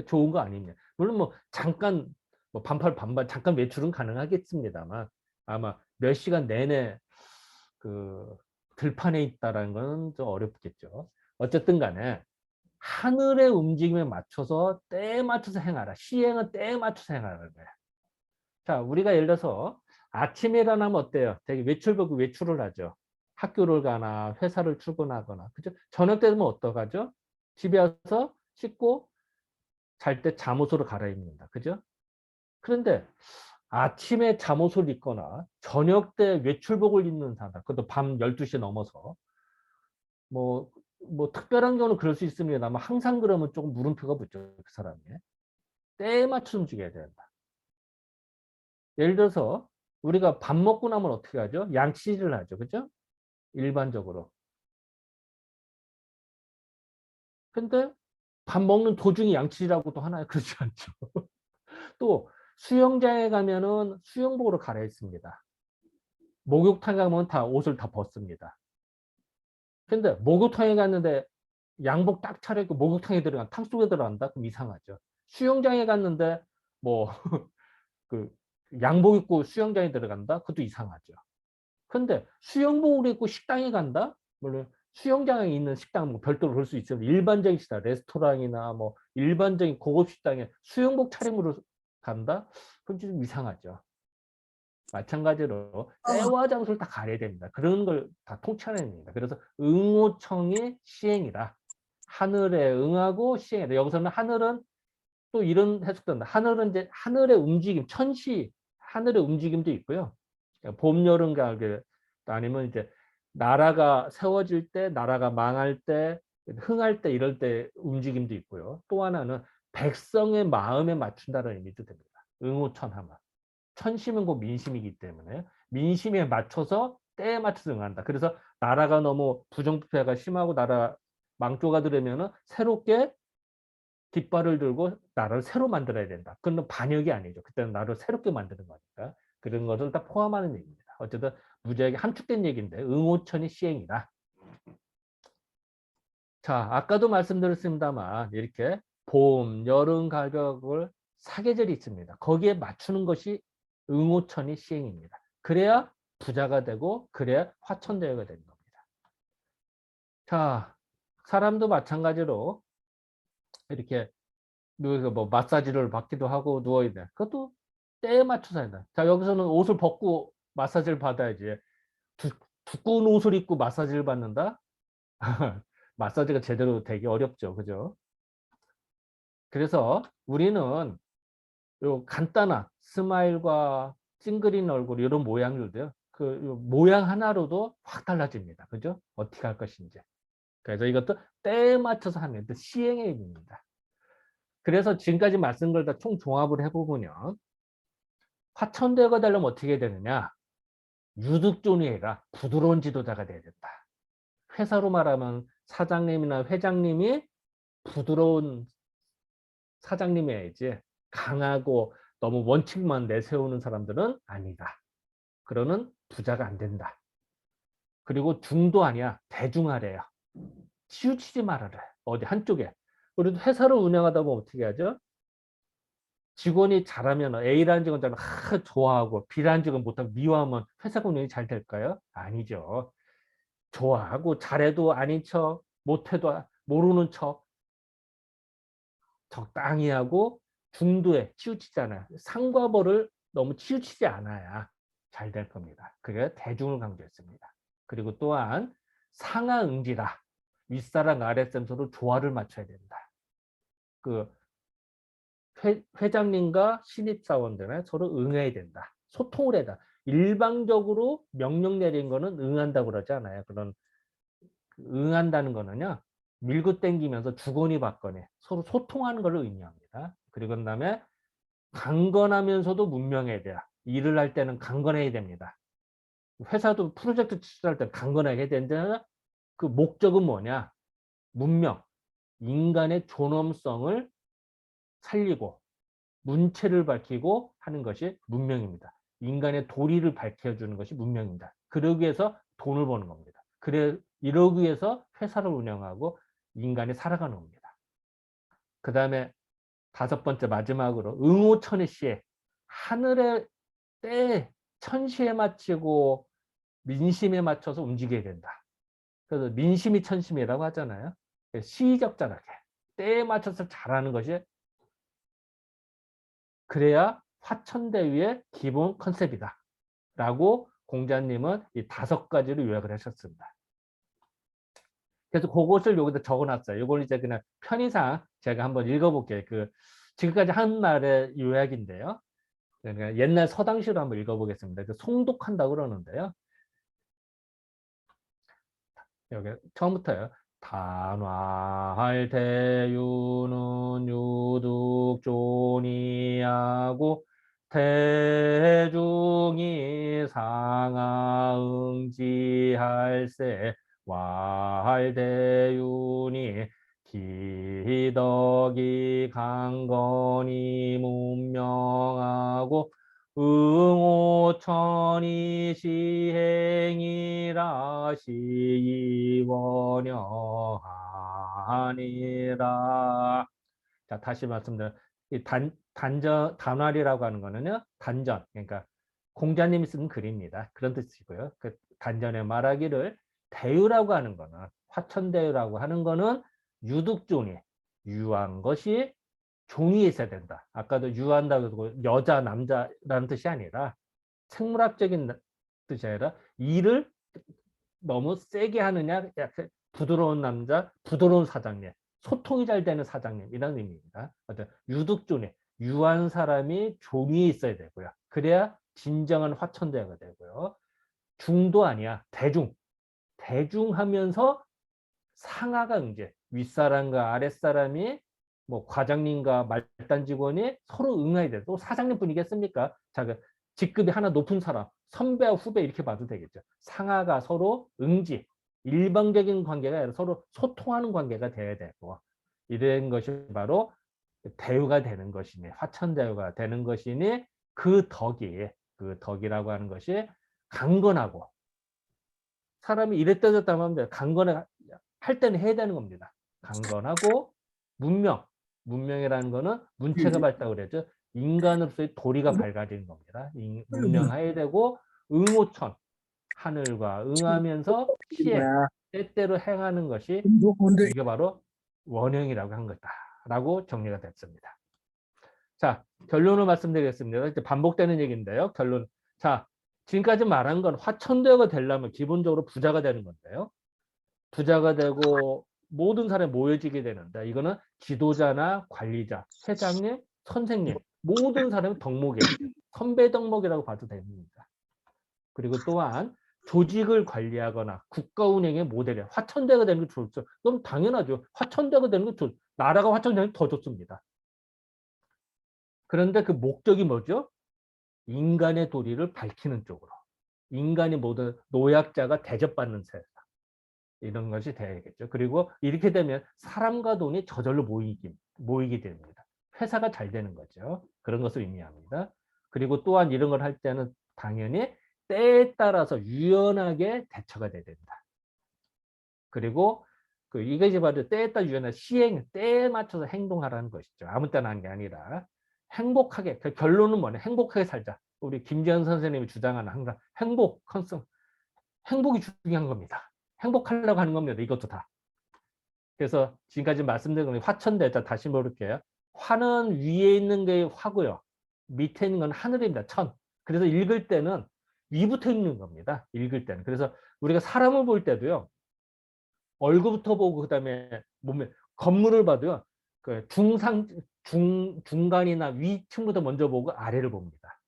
좋은 거 아니냐. 물론 뭐 잠깐 뭐 반팔 반반 잠깐 외출은 가능하겠습니다만 아마 몇 시간 내내 들판에 있다라는 건 좀 어렵겠죠. 어쨌든 간에 하늘의 움직임에 맞춰서 때에 맞춰서 행하라. 시행은 때에 맞춰서 행하라는 거야. 자, 우리가 예를 들어서 아침에 일어나면 어때요? 되게 외출복 외출을 하죠. 학교를 가나 회사를 출근하거나. 그죠? 저녁 때면 어떡하죠? 집에 와서 씻고 잘 때 잠옷으로 갈아입는다. 그죠? 그런데 아침에 잠옷을 입거나 저녁 때 외출복을 입는 사람, 그것도 밤 12시 넘어서 뭐 특별한 경우는 그럴 수 있습니다만 항상 그러면 조금 물음표가 붙죠. 그 사람이. 때에 맞춰 움직여야 된다. 예를 들어서 우리가 밥 먹고 나면 어떻게 하죠? 양치질을 하죠. 그죠? 일반적으로. 근데 밥 먹는 도중에 양치질하고도 하나요? 그렇지 않죠. 또 수영장에 가면은 수영복으로 갈아입습니다. 목욕탕에 가면 다 옷을 다 벗습니다. 근데 목욕탕에 갔는데 양복 딱 차려입고 목욕탕에 들어간 탕 속에 들어간다? 그럼 이상하죠. 수영장에 갔는데 뭐 양복 입고 수영장에 들어간다? 그것도 이상하죠. 근데 수영복을 입고 식당에 간다? 물론 수영장에 있는 식당 뭐 별도로 그럴 수 있어요. 일반적인 식당, 레스토랑이나 뭐 일반적인 고급 식당에 수영복 차림으로 간다? 그럼 좀 이상하죠. 마찬가지로 때와 장소를 다 가려야 됩니다. 그런 걸 다 통치하는 겁니다. 그래서 응오청의 시행이다. 하늘에 응하고 시행이다. 여기서는 하늘은 또 이런 해석도 한다. 하늘은 이제 하늘의 움직임, 천시, 하늘의 움직임도 있고요. 봄, 여름, 가을, 아니면 이제 나라가 세워질 때, 나라가 망할 때, 흥할 때, 이럴 때 움직임도 있고요. 또 하나는 백성의 마음에 맞춘다는 의미도 됩니다. 응오천하마. 천심은 곧 민심이기 때문에 민심에 맞춰서 때에 맞춰서 응한다. 그래서 나라가 너무 부정부패가 심하고 나라 망조가 들으면은 새롭게 깃발을 들고 나라를 새로 만들어야 된다. 그건 반역이 아니죠. 그때는 나라를 새롭게 만드는 거니까. 그런 것을 다 포함하는 얘기입니다. 어쨌든 무지하게 함축된 얘기인데 응오천이 시행이다. 자, 아까도 말씀드렸습니다만 이렇게 봄, 여름, 가격을 사계절이 있습니다. 거기에 맞추는 것이 응오천이 시행입니다. 그래야 부자가 되고 그래야 화천대유가 되는 겁니다. 자, 사람도 마찬가지로 이렇게 뭐 마사지를 받기도 하고 누워있다. 그것도 때에 맞춰서 한다. 자, 여기서는 옷을 벗고 마사지를 받아야지. 두꺼운 옷을 입고 마사지를 받는다? 마사지가 제대로 되기 어렵죠. 그죠? 그래서 우리는 요 간단한 스마일과 찡그린 얼굴 이런 모양들도요. 그 모양 하나로도 확 달라집니다. 그죠? 어떻게 할 것인지. 그래서 이것도 때에 맞춰서 하는 시행의 의미입니다. 그래서 지금까지 말씀 걸 다 총 종합을 해보면 화천대유가 되려면 어떻게 되느냐? 유득존이 아니라 부드러운 지도자가 돼야 된다. 회사로 말하면 사장님이나 회장님이 부드러운 사장님이어야지 강하고 너무 원칙만 내세우는 사람들은 아니다. 그러는 부자가 안 된다. 그리고 중도 아니야. 대중하래요. 치우치지 말아래. 어디 한쪽에. 그래도 회사를 운영하다 보면 어떻게 하죠? 직원이 잘하면 A라는 직원 잘하면 좋아하고 B라는 직원 못하면 미워하면 회사 운영이 잘 될까요? 아니죠. 좋아하고 잘해도 아닌 척, 못해도 모르는 척 적당히 하고 중도에 치우치지 않아요. 상과 벌을 너무 치우치지 않아야 잘 될 겁니다. 그게 대중을 강조했습니다. 그리고 또한 상하응지라. 윗사람 아랫사람 서로 조화를 맞춰야 된다. 그 회장님과 신입사원들은 서로 응해야 된다. 소통을 해야 된다. 일방적으로 명령 내린 거는 응한다고 그러지 않아요. 그런 응한다는 거는요. 밀고 땡기면서 주거니 받거니 서로 소통하는 걸 의미합니다. 그리고 그다음에 강건하면서도 문명해야 돼요. 일을 할 때는 강건해야 됩니다. 회사도 프로젝트 추진할 때 강건하게 해야 되는데 그 목적은 뭐냐? 문명, 인간의 존엄성을 살리고 문체를 밝히고 하는 것이 문명입니다. 인간의 도리를 밝혀주는 것이 문명입니다. 그러기 위해서 돈을 버는 겁니다. 이러기 위해서 회사를 운영하고 인간이 살아가는 겁니다. 그 다음에 5번째 마지막으로 응오천의 시에 하늘의 때 천시에 맞추고 민심에 맞춰서 움직여야 된다. 그래서 민심이 천심이라고 하잖아요. 시의적절하게 때에 맞춰서 잘하는 것이 그래야 화천대유의 기본 컨셉이다. 라고 공자님은 이 5가지로 요약을 하셨습니다. 그래서 그것을 여기다 적어놨어요. 이걸 이제 그냥 편의상 제가 한번 읽어볼게요. 지금까지 한 말의 요약인데요. 그러니까 옛날 서당시로 한번 읽어보겠습니다. 송독한다고 그러는데요. 여기 처음부터요. 단화할 대유는 유득존이하고 대중이 상하응지할세 와할대윤이 기덕이 강건이 문명하고 응오천이 시행이라 시원여하니라. 자, 다시 말씀드려. 이 단활이라고 하는 거는요, 단전. 그러니까 공자님이 쓴 글입니다. 그런 뜻이고요. 그 단전에 말하기를 대유라고 하는 거는, 화천대유라고 하는 거는 유득존이, 유한 것이 종이 있어야 된다. 아까도 유한다고 해서 여자, 남자라는 뜻이 아니라 생물학적인 뜻이 아니라 일을 너무 세게 하느냐, 약간 부드러운 남자, 부드러운 사장님, 소통이 잘 되는 사장님 이런 의미입니다. 유득존에 유한 사람이 존위 있어야 되고요. 그래야 진정한 화천대유가 되고요. 중도 아니야, 대중하면서 상하가 응제, 윗사람과 아랫사람이 뭐 과장님과 말단 직원이 서로 응해야 돼. 또 사장님 분이겠습니까? 자, 그 직급이 하나 높은 사람, 선배와 후배 이렇게 봐도 되겠죠. 상하가 서로 응지, 일방적인 관계가 아니라 서로 소통하는 관계가 돼야 되고, 이런 것이 바로 대우가 되는 것이니, 화천대우가 되는 것이니, 그 덕이라고 하는 것이 강건하고, 사람이 이랬다 저랬다 하면 강건해 할 때는 해야 되는 겁니다. 강건하고 문명이라는 거는 문체가 밝다고 그랬죠. 인간으로서의 도리가 밝아지는 겁니다. 문명해야 되고 응오천, 하늘과 응하면서 시행, 때때로 행하는 것이 이게 바로 원형이라고 한 거다라고 정리가 됐습니다. 자, 결론을 말씀드리겠습니다. 이제 반복되는 얘기인데요. 결론. 자, 지금까지 말한 건 화천대유가 되려면 기본적으로 부자가 되는 건데요. 부자가 되고 모든 사람이 모여지게 되는데, 이거는 지도자나 관리자, 회장님, 선생님, 모든 사람이 덕목이에요. 선배 덕목이라고 봐도 됩니다. 그리고 또한 조직을 관리하거나 국가 운영의 모델이에요. 화천대유가 되는 게 좋죠. 그럼 당연하죠. 화천대유가 되는 게 좋죠. 나라가 화천대유는 더 좋습니다. 그런데 그 목적이 뭐죠? 인간의 도리를 밝히는 쪽으로. 인간이 모두 노약자가 대접받는 세상. 이런 것이 돼야겠죠. 그리고 이렇게 되면 사람과 돈이 저절로 모이게 됩니다. 회사가 잘 되는 거죠. 그런 것을 의미합니다. 그리고 또한 이런 걸 할 때는 당연히 때에 따라서 유연하게 대처가 돼야 된다. 그리고 이것이 바로 때에 따라 유연한 시행, 때에 맞춰서 행동하라는 것이죠. 아무 때나 한 게 아니라 행복하게, 결론은 뭐냐? 행복하게 살자. 우리 김지현 선생님이 주장하는 항상 행복, 행복이 중요한 겁니다. 행복하려고 하는 겁니다. 이것도 다. 그래서 지금까지 말씀드린 건 화천대자 다시 모를게요. 화는 위에 있는 게 화고요. 밑에 있는 건 하늘입니다. 천. 그래서 읽을 때는 위부터 읽는 겁니다. 읽을 때는. 그래서 우리가 사람을 볼 때도요. 얼굴부터 보고 그다음에 몸에 건물을 봐도요. 그 중간이나 위층부터 먼저 보고 아래를 봅니다.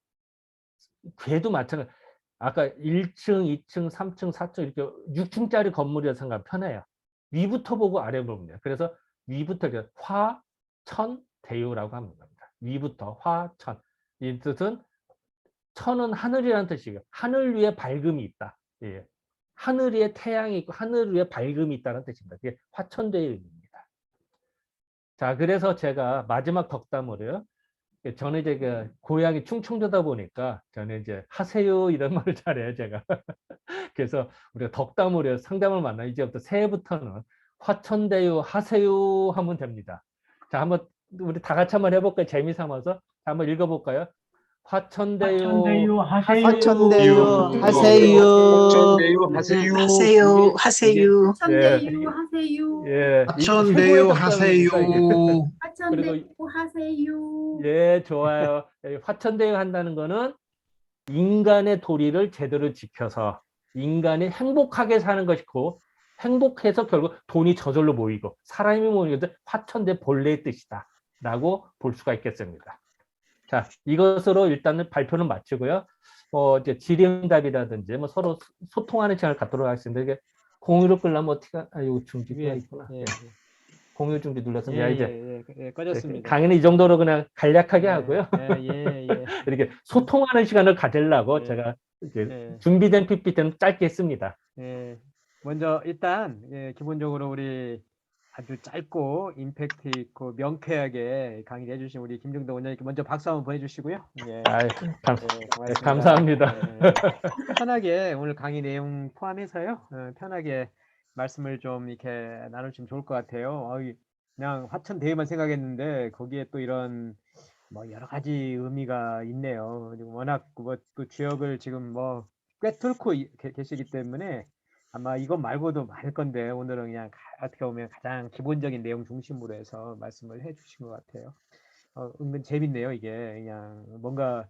궤도 마찬가지. 아까 1층, 2층, 3층, 4층 이렇게 6층짜리 건물이라 생각하면 편해요. 위부터 보고 아래 봅니다. 그래서 위부터 화, 천, 대유라고 하는 겁니다. 위부터 화, 천. 이 뜻은 천은 하늘이라는 뜻이에요. 하늘 위에 밝음이 있다. 예. 하늘 위에 태양이 있고 하늘 위에 밝음이 있다는 뜻입니다. 그게 화천대유의 의미입니다. 자, 그래서 제가 마지막 덕담으로요. 저는 이제 그 고향이 충청도다 보니까 저는 이제 하세요 이런 말을 잘해요, 제가. 그래서 우리가 덕담으로 상담을 만나 이제부터 새해부터는 화천대유 하세요 하면 됩니다. 자, 한번 우리 다 같이 한번 해볼까요? 재미 삼아서 한번 읽어볼까요? 화천대유 하세요. 화천대유 하세요. 하세요. 하세요. 하세요. 하세요. 화천대유 하세요. 예, 화천대유 하세요. 화천대유 하세요. 예, 좋아요. 화천대유 한다는 거는 인간의 도리를 제대로 지켜서 인간이 행복하게 사는 것이고, 행복해서 결국 돈이 저절로 모이고 사람이 모이는 것은 화천대 본래의 뜻이다 라고 볼 수가 있겠습니다. 자, 이것으로 일단은 발표는 마치고요. 이제 질의응답이라든지 뭐 서로 소통하는 시간을 갖도록 하겠습니다. 이게 공유를 끌려면 어떻게, 이거 중지가 있구나. 예, 공유 중지 눌렀습니다. 이제 꺼졌습니다. 강의는 이 정도로 그냥 간략하게 하고요. 예. 이렇게 소통하는 시간을 가지려고 예. 제가 이렇게 예. 준비된 PPT는 짧게 했습니다. 예. 먼저 일단 기본적으로 우리 아주 짧고 임팩트 있고 명쾌하게 강의를 해주신 우리 김정도 원장님께 먼저 박수 한번 보내주시고요. 예. 고맙습니다. 감사합니다. 편하게 오늘 강의 내용 포함해서요. 편하게 말씀을 좀 이렇게 나누시면 좋을 것 같아요. 그냥 화천대유만 생각했는데 거기에 또 이런 뭐 여러 가지 의미가 있네요. 그리고 워낙 또 지역을 지금 꽤 뚫고 계시기 때문에 아마 이것 말고도 많을 건데 오늘은 그냥 어떻게 보면 가장 기본적인 내용 중심으로 해서 말씀을 해주신 것 같아요. 은근 재밌네요. 이게 그냥 뭔가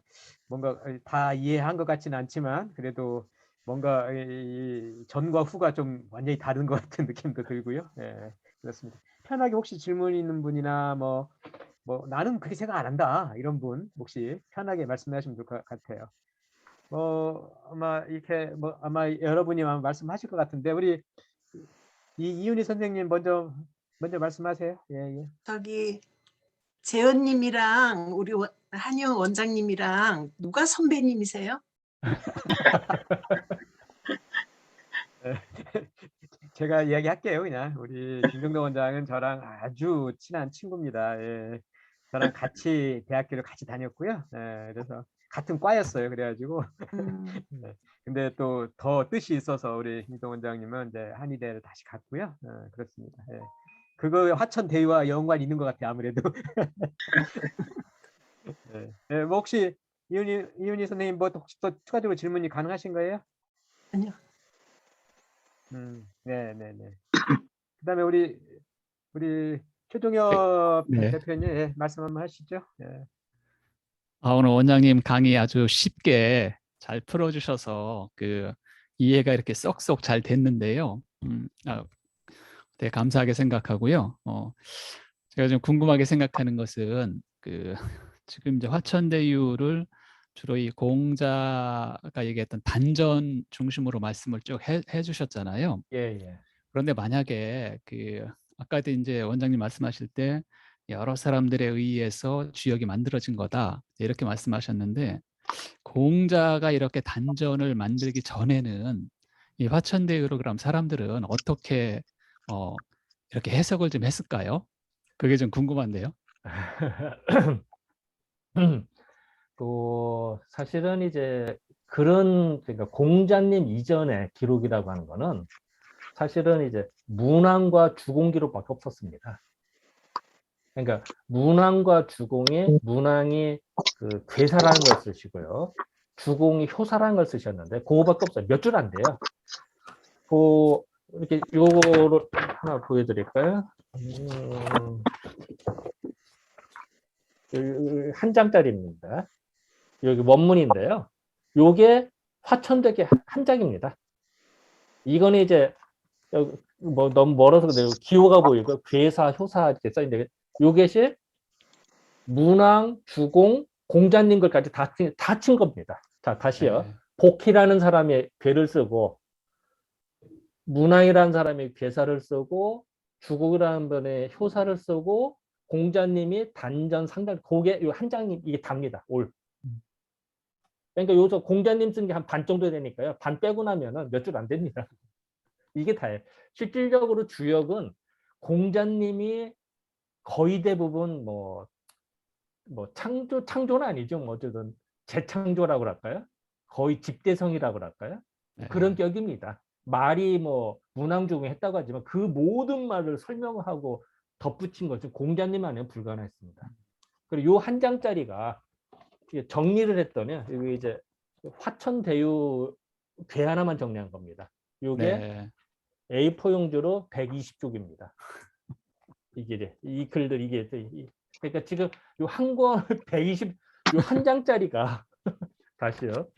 다 이해한 것 같지는 않지만 그래도 뭔가 이 전과 후가 좀 완전히 다른 것 같은 느낌도 들고요. 예, 그렇습니다. 편하게 혹시 질문 있는 분이나 뭐 나는 그렇게 생각 안 한다 이런 분 혹시 편하게 말씀하시면 좋을 것 같아요. 아마 이렇게 아마 여러분이 아마 말씀하실 것 같은데 우리 이윤희 선생님 먼저 말씀하세요. 예, 예. 저기 재현님이랑 우리 한영 원장님이랑 누가 선배님이세요? 제가 이야기할게요. 그냥 우리 김정도 원장은 저랑 아주 친한 친구입니다. 예. 저랑 같이 대학교를 같이 다녔고요. 예, 그래서 같은 과였어요. 그래가지고 네. 근데 또 더 뜻이 있어서 우리 김정 원장님은 이제 한의대를 다시 갔고요. 그렇습니다. 예. 그거 화천 대유와 연관이 있는 것 같아요. 아무래도. 네. 예, 뭐 혹시 이윤희 선생님 뭐 혹시 또 추가적으로 질문이 가능하신 거예요? 아니요. 네, 네, 네. 그다음에 우리 최종엽 네. 대표님 예, 말씀 한번 하시죠. 예. 오늘 원장님 강의 아주 쉽게 잘 풀어주셔서 그 이해가 이렇게 쏙쏙 잘 됐는데요. 되게 감사하게 생각하고요. 제가 좀 궁금하게 생각하는 것은 그 지금 이제 화천대유를 주로 이 공자가 얘기했던 단전 중심으로 말씀을 쭉 해주셨잖아요. 예, 예. 그런데 만약에 그 아까도 이제 원장님 말씀하실 때 여러 사람들에 의해서 주역이 만들어진 거다 이렇게 말씀하셨는데 공자가 이렇게 단전을 만들기 전에는 이 화천대유로 그럼 사람들은 어떻게 이렇게 해석을 좀 했을까요? 그게 좀 궁금한데요. 사실은 이제 그러니까 공자님 이전의 기록이라고 하는 거는 사실은 이제 문왕과 주공 기록밖에 없었습니다. 그러니까 문왕과 주공이 문왕이 그 괴사라는 걸 쓰시고요. 주공이 효사라는 걸 쓰셨는데 그거밖에 없어요. 몇 줄 안 돼요. 이렇게 요거를 하나 보여드릴까요? 한 장짜리입니다. 여기 원문인데요. 요게 화천대기 한 장입니다. 이거는 이제 뭐 너무 멀어서 그래요. 기호가 보이고 괴사, 효사 이렇게 써있는데 요것이 문왕, 주공, 공자님 걸까지 다 친 겁니다. 자, 다시요. 네. 복희라는 사람이 괴를 쓰고 문왕이라는 사람이 괴사를 쓰고 주공이라는 분의 효사를 쓰고 공자님이 단전 상단 그게 요 한 장이 이게 답니다. 올. 그러니까 여기서 공자님 쓴 게 한 반 정도 되니까요. 반 빼고 나면은 몇 줄 안 됩니다. 이게 다예요. 실질적으로 주역은 공자님이 거의 대부분 뭐 창조는 아니죠. 뭐 어쨌든 재창조라고 할까요? 거의 집대성이라고 할까요? 네. 그런 격입니다. 말이 뭐 문왕중에 했다고 하지만 그 모든 말을 설명하고 덧붙인 것은 공자님 안에 불가능했습니다. 그리고 요 한 장짜리가 정리를 했더니 여기 이제 화천대유 괴 하나만 정리한 겁니다. 요게 네. A4 용지로 120쪽입니다. 이게 이 글들 이게 그러니까 지금 요 한 권 120, 요 한 장짜리가 다시요.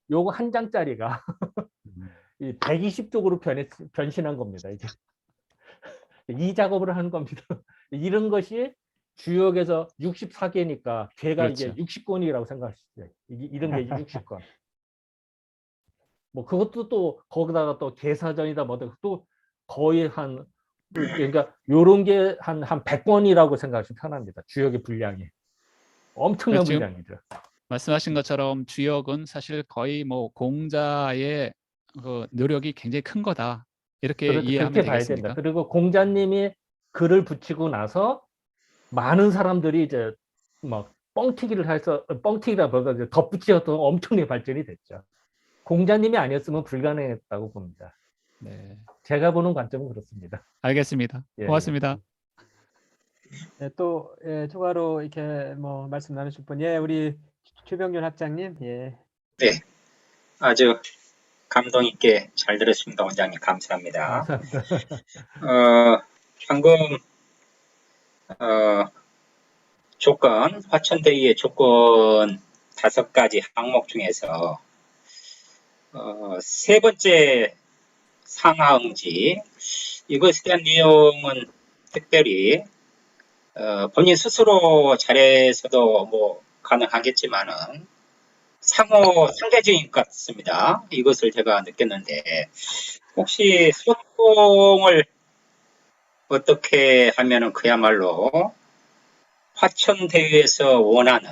요거 한 장짜리가 이 120쪽으로 변신한 겁니다. 이게 이 작업을 하는 겁니다. 이런 것이 주역에서 64개니까 걔가 그렇죠. 이게 60권이라고 생각하시죠. 이런 게 60권. 뭐 그것도 또 거기다가 또 계사전이다 뭐다 또 거의 한 그러니까 요런 게 한 100권이라고 생각하시면 편합니다. 주역의 분량이 엄청난 지금 분량이죠. 말씀하신 것처럼 주역은 사실 거의 뭐 공자의 그 노력이 굉장히 큰 거다. 이렇게 그렇죠. 이해하면 그렇게 봐야 되겠습니까? 된다. 그리고 공자님이 글을 붙이고 나서 많은 사람들이 이제 막 뻥튀기를 해서 뻥튀기라 보다 덧붙이었던 엄청나게 발전이 됐죠. 공자님이 아니었으면 불가능했다고 봅니다. 네. 제가 보는 관점은 그렇습니다. 알겠습니다. 예, 고맙습니다. 예, 또 예, 추가로 이렇게 뭐 말씀 나누실 분, 예, 우리 최병준 학장님, 예. 네, 아주 감동 있게 잘 들었습니다. 원장님 감사합니다. 감사합니다. 방금 조건, 화천대유의 조건 5가지 항목 중에서 세 번째 상하응지, 이것에 대한 내용은 특별히 본인 스스로 잘해서도 뭐 가능하겠지만은 상호 상대적인 것 같습니다. 이것을 제가 느꼈는데, 혹시 소통을 어떻게 하면은 그야말로 화천대유에서 원하는,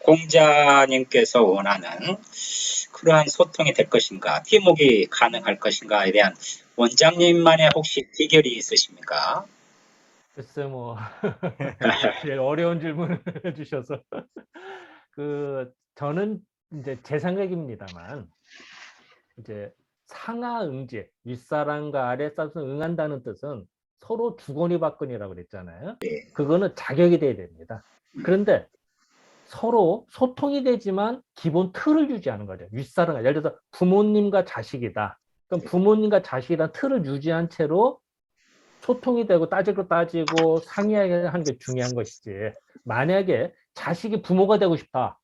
공자님께서 원하는 그러한 소통이 될 것인가, 팀워크가 가능할 것인가에 대한 원장님만의 혹시 비결이 있으십니까? 글쎄 뭐 제일 어려운 질문을 해주셔서 저는 이제 제 생각입니다만, 이제 상하응지, 윗사람과 아랫사람을 응한다는 뜻은 서로 주거니 받거니라고 그랬잖아요. 그거는 자격이 돼야 됩니다. 그런데 서로 소통이 되지만 기본 틀을 유지하는 거죠. 윗사람과, 예를 들어서 부모님과 자식이다. 그럼 부모님과 자식이란 틀을 유지한 채로 소통이 되고 따질 거 따지고 상의하는 게 중요한 것이지, 만약에 자식이 부모가 되고 싶다,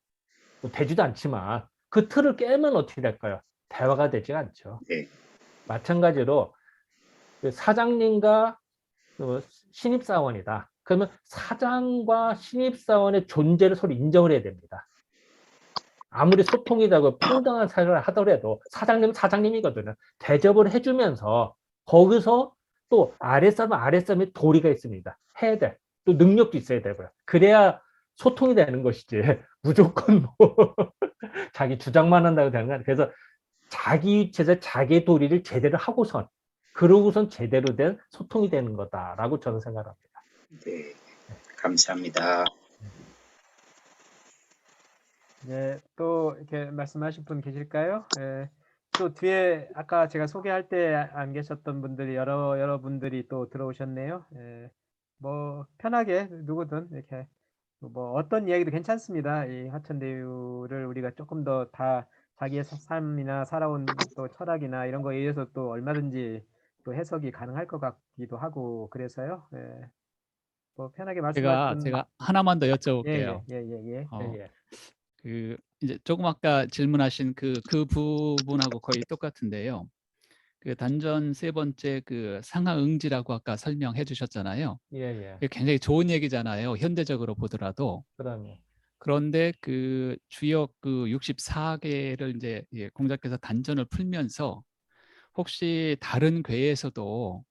뭐 되지도 않지만 그 틀을 깨면 어떻게 될까요? 대화가 되지 않죠. 네. 마찬가지로 사장님과 신입사원이다. 그러면 사장과 신입사원의 존재를 서로 인정을 해야 됩니다. 아무리 소통이 되고 평등한 사회를 하더라도 사장님은 사장님이거든요. 대접을 해주면서 거기서 또 아랫사람이 도리가 있습니다. 해야 돼. 또 능력도 있어야 되고요. 그래야 소통이 되는 것이지 무조건 뭐 자기 주장만 한다고 되는 거 아니에요. 그래서 자기 위치에서 자기의 도리를 제대로 하고선, 그러고선 제대로 된 소통이 되는 거다라고 저는 생각합니다. 네, 감사합니다. 네, 또 이렇게 말씀하신 분 계실까요? 예, 또 뒤에 아까 제가 소개할 때 안 계셨던 분들이 여러 분들이 또 들어오셨네요. 예, 뭐 편하게 누구든 이렇게 뭐 어떤 이야기도 괜찮습니다. 이 화천대유를 우리가 조금 더 다 자기의 삶이나 살아온 또 철학이나 이런 거에 의해서 또 얼마든지 또 해석이 가능할 것 같기도 하고 그래서요. 예, 뭐 편하게 말씀하시면 제가 하나만 더 예, 여쭤볼게요. 예, 예, 예, 예. 어, 예. 이제 조금 아까 질문하신 그 부분하고 거의 똑같은데요. 그 단전 세 번째 그 상하응지라고 아까 설명해 주셨잖아요. 예, 예. 이게 굉장히 좋은 얘기잖아요. 현대적으로 보더라도. 그러면 그런데 그 주역 그 64개를 이제 공자께서 단전을 풀면서 혹시 다른 궤에서도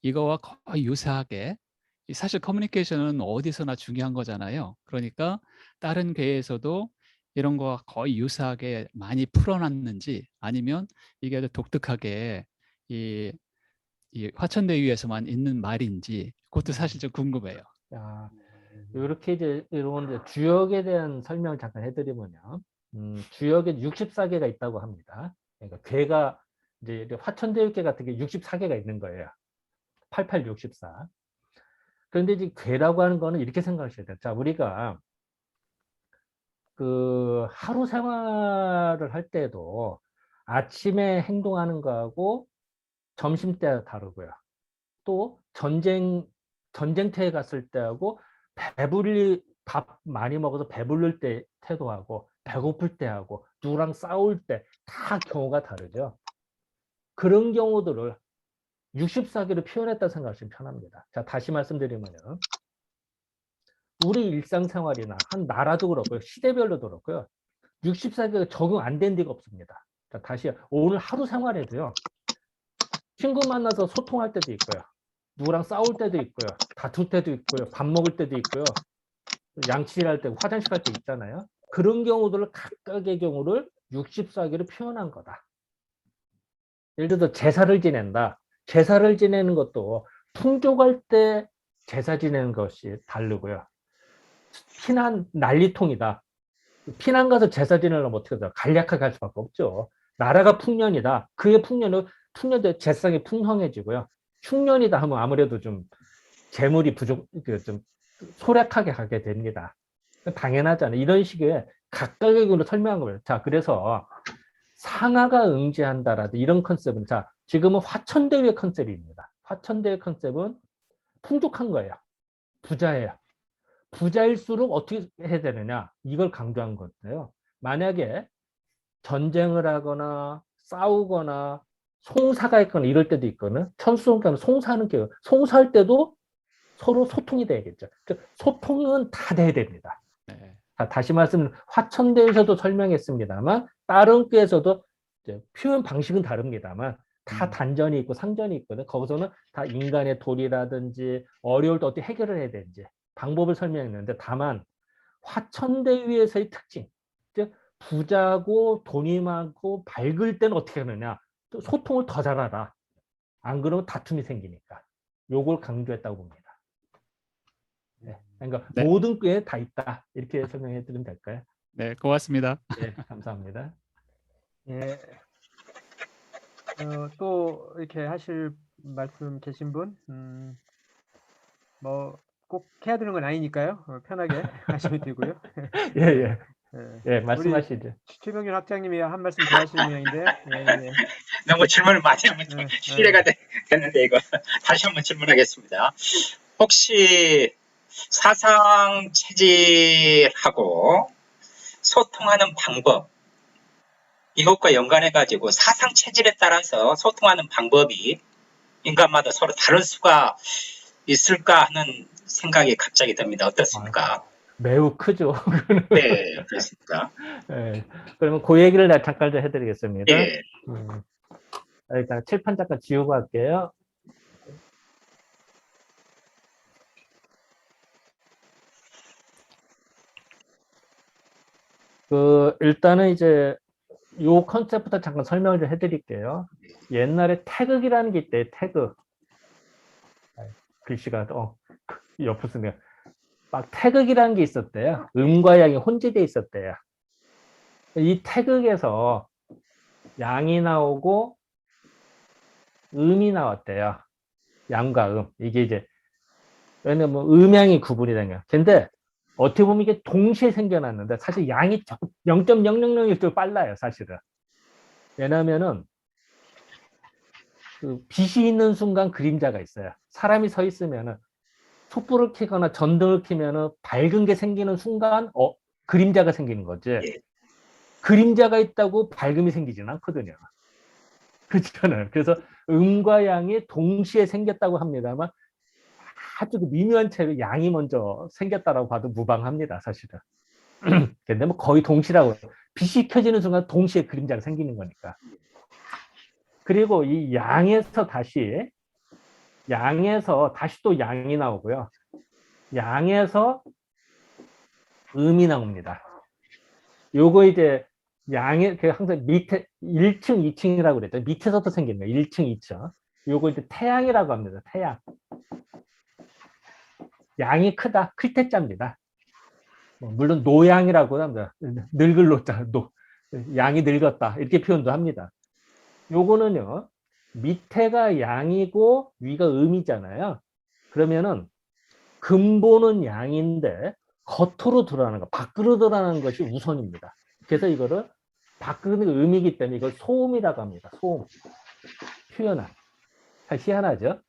이거와 거의 유사하게, 사실 커뮤니케이션은 어디서나 중요한 거잖아요. 그러니까 다른 궤에서도 이런 거와 거의 유사하게 많이 풀어놨는지, 아니면 이게 아주 독특하게 이 화천대유에서만 있는 말인지, 그것도 사실 좀 궁금해요. 야, 이렇게 이제 이런 주역에 대한 설명을 잠깐 해드리면요. 주역에 64개가 있다고 합니다. 그러니까 괴가 이제 화천대유괴 같은 게 64개가 있는 거예요. 8864. 그런데 이제 괴라고 하는 거는 이렇게 생각하셔야 돼요. 자, 우리가 그 하루 생활을 할 때도 아침에 행동하는 거하고 점심 때 다르고요. 또 전쟁터에 갔을 때하고 밥 많이 먹어서 배부를 때 태도하고 배고플 때하고 누구랑 싸울 때 다 경우가 다르죠. 그런 경우들을 64개로 표현했다 생각하시면 편합니다. 자, 다시 말씀드리면요. 우리 일상생활이나 한 나라도 그렇고요. 시대별로도 그렇고요. 64개가 적용 안 된 데가 없습니다. 자, 다시 오늘 하루 생활에도요. 친구 만나서 소통할 때도 있고요. 누구랑 싸울 때도 있고요. 다툴 때도 있고요. 밥 먹을 때도 있고요. 양치할 때, 화장실 갈 때 있잖아요. 그런 경우들을 각각의 경우를 64개로 표현한 거다. 예를 들어서 제사를 지낸다. 제사를 지내는 것도 풍족할 때 제사 지내는 것이 다르고요. 피난 난리통이다. 피난 가서 제사 지내려면 어떻게 돼요? 간략하게 할 수밖에 없죠. 나라가 풍년이다. 그의 풍년은 풍년도 재상이 풍성해지고요. 흉년이다 하면 아무래도 좀 재물이 좀 소략하게 가게 됩니다. 당연하잖아요. 이런 식의 각각의 경우로 설명한 거예요. 자, 그래서 상하가 응지한다라도 이런 컨셉은, 자, 지금은 화천대유의 컨셉입니다. 화천대유 컨셉은 풍족한 거예요. 부자예요. 부자일수록 어떻게 해야 되느냐 이걸 강조한 건데요. 만약에 전쟁을 하거나 싸우거나 송사가 있거나 이럴 때도 있거든. 천수성가는 송사하는 게 송사할 때도 서로 소통이 돼야겠죠. 소통은 다 돼야 됩니다. 네. 다시 말씀, 화천대에서도 설명했습니다만 다른 꾀에서도 표현 방식은 다릅니다만 다 단전이 있고 상전이 있거든. 거기서는 다 인간의 도리라든지 어려울 때 어떻게 해결을 해야 되는지 방법을 설명했는데 다만 화천대유에서의 특징, 즉 부자고 돈이 많고 밝을 때는 어떻게 하느냐, 또 소통을 더 잘하라. 안 그러면 다툼이 생기니까 요걸 강조했다고 봅니다. 네, 그러니까 네. 모든 꾀에 다 있다 이렇게 설명해 드리면 될까요? 네, 고맙습니다. 네, 감사합니다. 예. 또 이렇게 하실 말씀 계신 분? 뭐 꼭 해야 되는 건 아니니까요. 편하게 하시면 되고요. 예, 예. 예. 예, 말씀하시죠. 최병준 학장님이 한 말씀 더 하시는 모양인데요. 예, 예. 너무 질문을 많이 하면 좀 네, 실례가 됐는데 이거 다시 한번 질문하겠습니다. 혹시 사상 체질하고 소통하는 방법 이것과 연관해 가지고 사상 체질에 따라서 소통하는 방법이 인간마다 서로 다를 수가 있을까 하는 생각이 갑자기 듭니다. 어떻습니까? 매우 크죠. 네, 그렇습니다. 예, 그러면 그 얘기를 내가 잠깐 좀 해드리겠습니다. 예, 일단 칠판 잠깐 지우고 할게요. 일단은 이제 요 컨셉부터 잠깐 설명을 좀 해드릴게요. 옛날에 태극이라는 게 있대요. 태극. 글씨가 옆으로 쓰면 막 태극이라는 게 있었대요. 음과 양이 혼재되어 있었대요. 이 태극에서 양이 나오고 음이 나왔대요. 양과 음. 이게 이제 왜냐면 뭐 음양이 구분이 된 거야. 근데 어떻게 보면 이게 동시에 생겨났는데 사실 양이 0.000일 빨라요, 사실은. 왜냐면은 그 빛이 있는 순간 그림자가 있어요. 사람이 서 있으면은 촛불을 켜거나 전등을 켜면은 밝은 게 생기는 순간 그림자가 생기는 거지. 그림자가 있다고 밝음이 생기지는 않거든요. 그렇잖아요. 그래서 음과 양이 동시에 생겼다고 합니다만 아주 미묘한 차이로 양이 먼저 생겼다라고 봐도 무방합니다, 사실은. 근데 뭐 거의 동시라고. 빛이 켜지는 순간 동시에 그림자가 생기는 거니까. 그리고 이 양에서 다시 또 양이 나오고요. 양에서 음이 나옵니다. 요거 이제 양의 항상 밑에 1층, 2층이라고 그랬죠. 밑에서부터 생긴 거예요. 1층, 2층. 요거 이제 태양이라고 합니다. 태양. 양이 크다. 클 때자입니다. 물론 노양이라고 합니다. 늙을 노자. 양이 늙었다. 이렇게 표현도 합니다. 요거는요. 밑에가 양이고 위가 음이잖아요. 그러면은 근본은 양인데 겉으로 드러나는 것, 밖으로 드러나는 것이 우선입니다. 그래서 이거를 밖으로 음이기 때문에 이걸 소음이라고 합니다. 소음. 표현한. 희한하죠?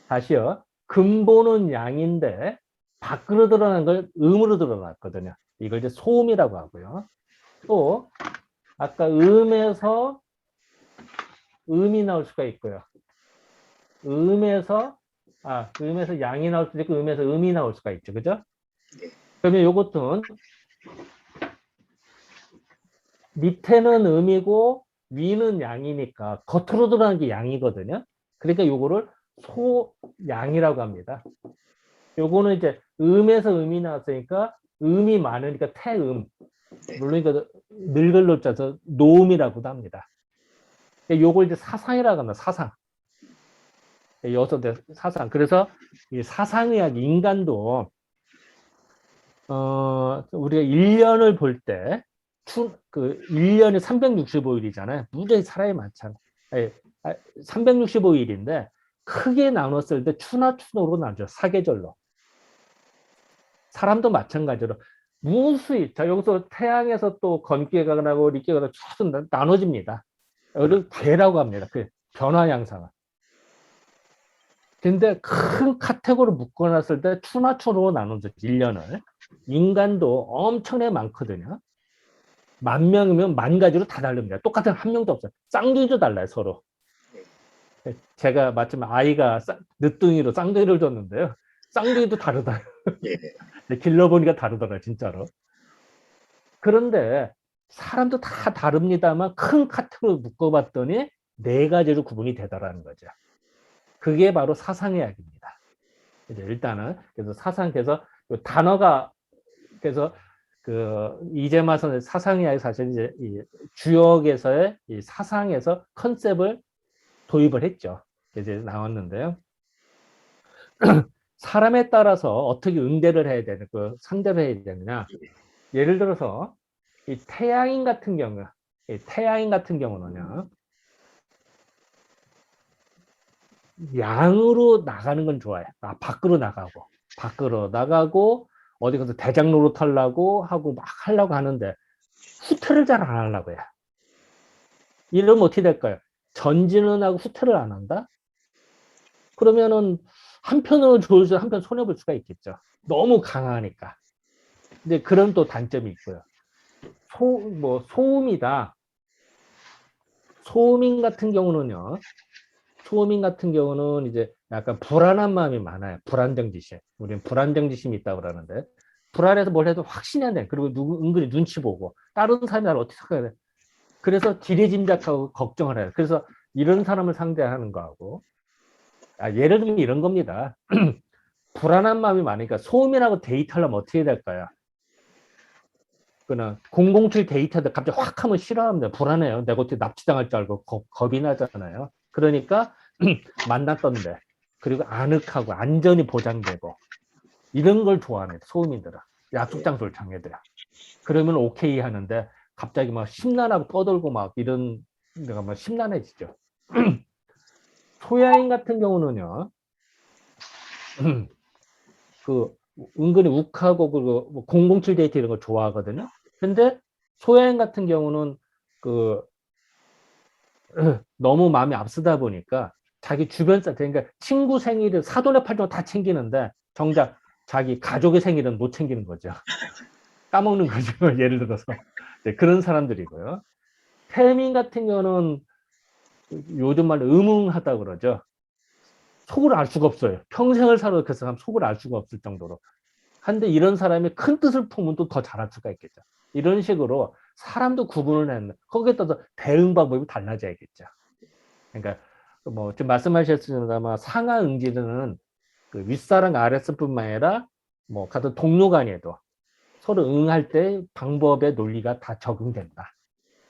다시요. 근본은 양인데 밖으로 드러나는 걸 음으로 드러났거든요. 이걸 이제 소음이라고 하고요. 또 아까 음에서 음이 나올 수가 있고요. 음에서 양이 나올 수도 있고 음에서 음이 나올 수가 있죠. 그죠? 그러면 이것은 밑에는 음이고 위는 양이니까 겉으로 드러나는 게 양이거든요. 그러니까 요거를 소양이라고 합니다. 요거는 이제 음에서 음이 나왔으니까 음이 많으니까 태음. 물론 이거 늙을 노자서 노음이라고도 합니다. 요걸 이제 사상이라고 합니다. 사상. 여섯 사상. 그래서 이 사상의학 인간도 우리가 1년을 볼 때 1년이 365일이잖아요. 무지하게 사람이 많잖아요. 365일인데 크게 나눴을 때 추나 추노로 나누죠. 사계절로. 사람도 마찬가지로 무수히 여기서 태양에서 또 건기가 나고 리기가 나고 쭉 나눠집니다. 이걸 괴라고 합니다. 그 변화 양상을. 근데 큰 카테고리로 묶어놨을 때 추나초로 나눠서 1년을 인간도 엄청나게 많거든요. 10,000명이면 10,000가지로 다 다릅니다. 똑같은 한 명도 없어요. 쌍둥이도 달라요, 서로. 제가 마침 아이가 늦둥이로 쌍둥이를 줬는데요. 쌍둥이도 다르다. 예. 길러보니까 다르더라, 진짜로. 그런데 사람도 다 다릅니다만 큰 카테고리로 묶어봤더니 4가지로 구분이 되더라는 거죠. 그게 바로 사상의학입니다. 일단은 그래서 사상에서 단어가 그래서 그 이재마 선생 사상의학이 사실 이제 이 주역에서의 이 사상에서 컨셉을 도입을 했죠. 이제 나왔는데요. 사람에 따라서 어떻게 응대를 해야 되는 그 상대를 해야 되느냐. 예를 들어서 이 태양인 같은 경우는요. 양으로 나가는 건 좋아요. 밖으로 나가고 어디 가서 대장 노릇하려고 하고 막 하려고 하는데 후퇴를 잘 안 하려고 해요. 이러면 어떻게 될까요? 전진은 하고 후퇴를 안 한다? 그러면은 한편으로 좋을 수 한편 손해볼 수가 있겠죠. 너무 강하니까. 근데 그런 또 단점이 있고요. 소음이다. 소음인 같은 경우는 이제 약간 불안한 마음이 많아요. 불안정지심. 우리는 불안정지심이 있다고 그러는데, 불안해서 뭘 해도 확신이 안 돼. 그리고 은근히 눈치 보고, 다른 사람이 나를 어떻게 생각해. 그래서 지레짐작하고 걱정을 해요. 그래서 이런 사람을 상대하는 거하고, 예를 들면 이런 겁니다. 불안한 마음이 많으니까 소음이라고 데이트하려면 어떻게 될까요? 그냥 007 데이트하다 갑자기 확 하면 싫어합니다. 불안해요. 내가 어떻게 납치당할 줄 알고 겁이 나잖아요. 그러니까 만났던데 그리고 아늑하고 안전이 보장되고 이런 걸 좋아합니다. 소음인들은. 약속 장소를 정해둬요. 그러면 오케이 하는데 갑자기 막 심란하고 떠들고 막 이런 데가 막 심란해지죠. 소야인 같은 경우는요. 그 은근히 욱하고 그 007 데이트 이런 거 좋아하거든요. 근데 소야인 같은 경우는 그 너무 마음이 앞서다 보니까 자기 주변 사람, 그러니까 친구 생일을 사돈의 팔촌 다 챙기는데 정작 자기 가족의 생일은 못 챙기는 거죠. 까먹는 거죠. 예를 들어서 그런 사람들이고요. 태민 같은 경우는 요즘 말로 음흉하다고 그러죠. 속을 알 수가 없어요. 평생을 살아도 그 사람 속을 알 수가 없을 정도로. 한데 이런 사람이 큰 뜻을 품으면 또 더 잘할 수가 있겠죠. 이런 식으로 사람도 구분을 했는 거기에 따라서 대응 방법이 달라져야겠죠. 그러니까 뭐 지금 말씀하셨습니다만 상하 응지는 그 윗사람 아랫사람뿐만 아니라 뭐 같은 동료 간에도 서로 응할 때 방법의 논리가 다 적용된다.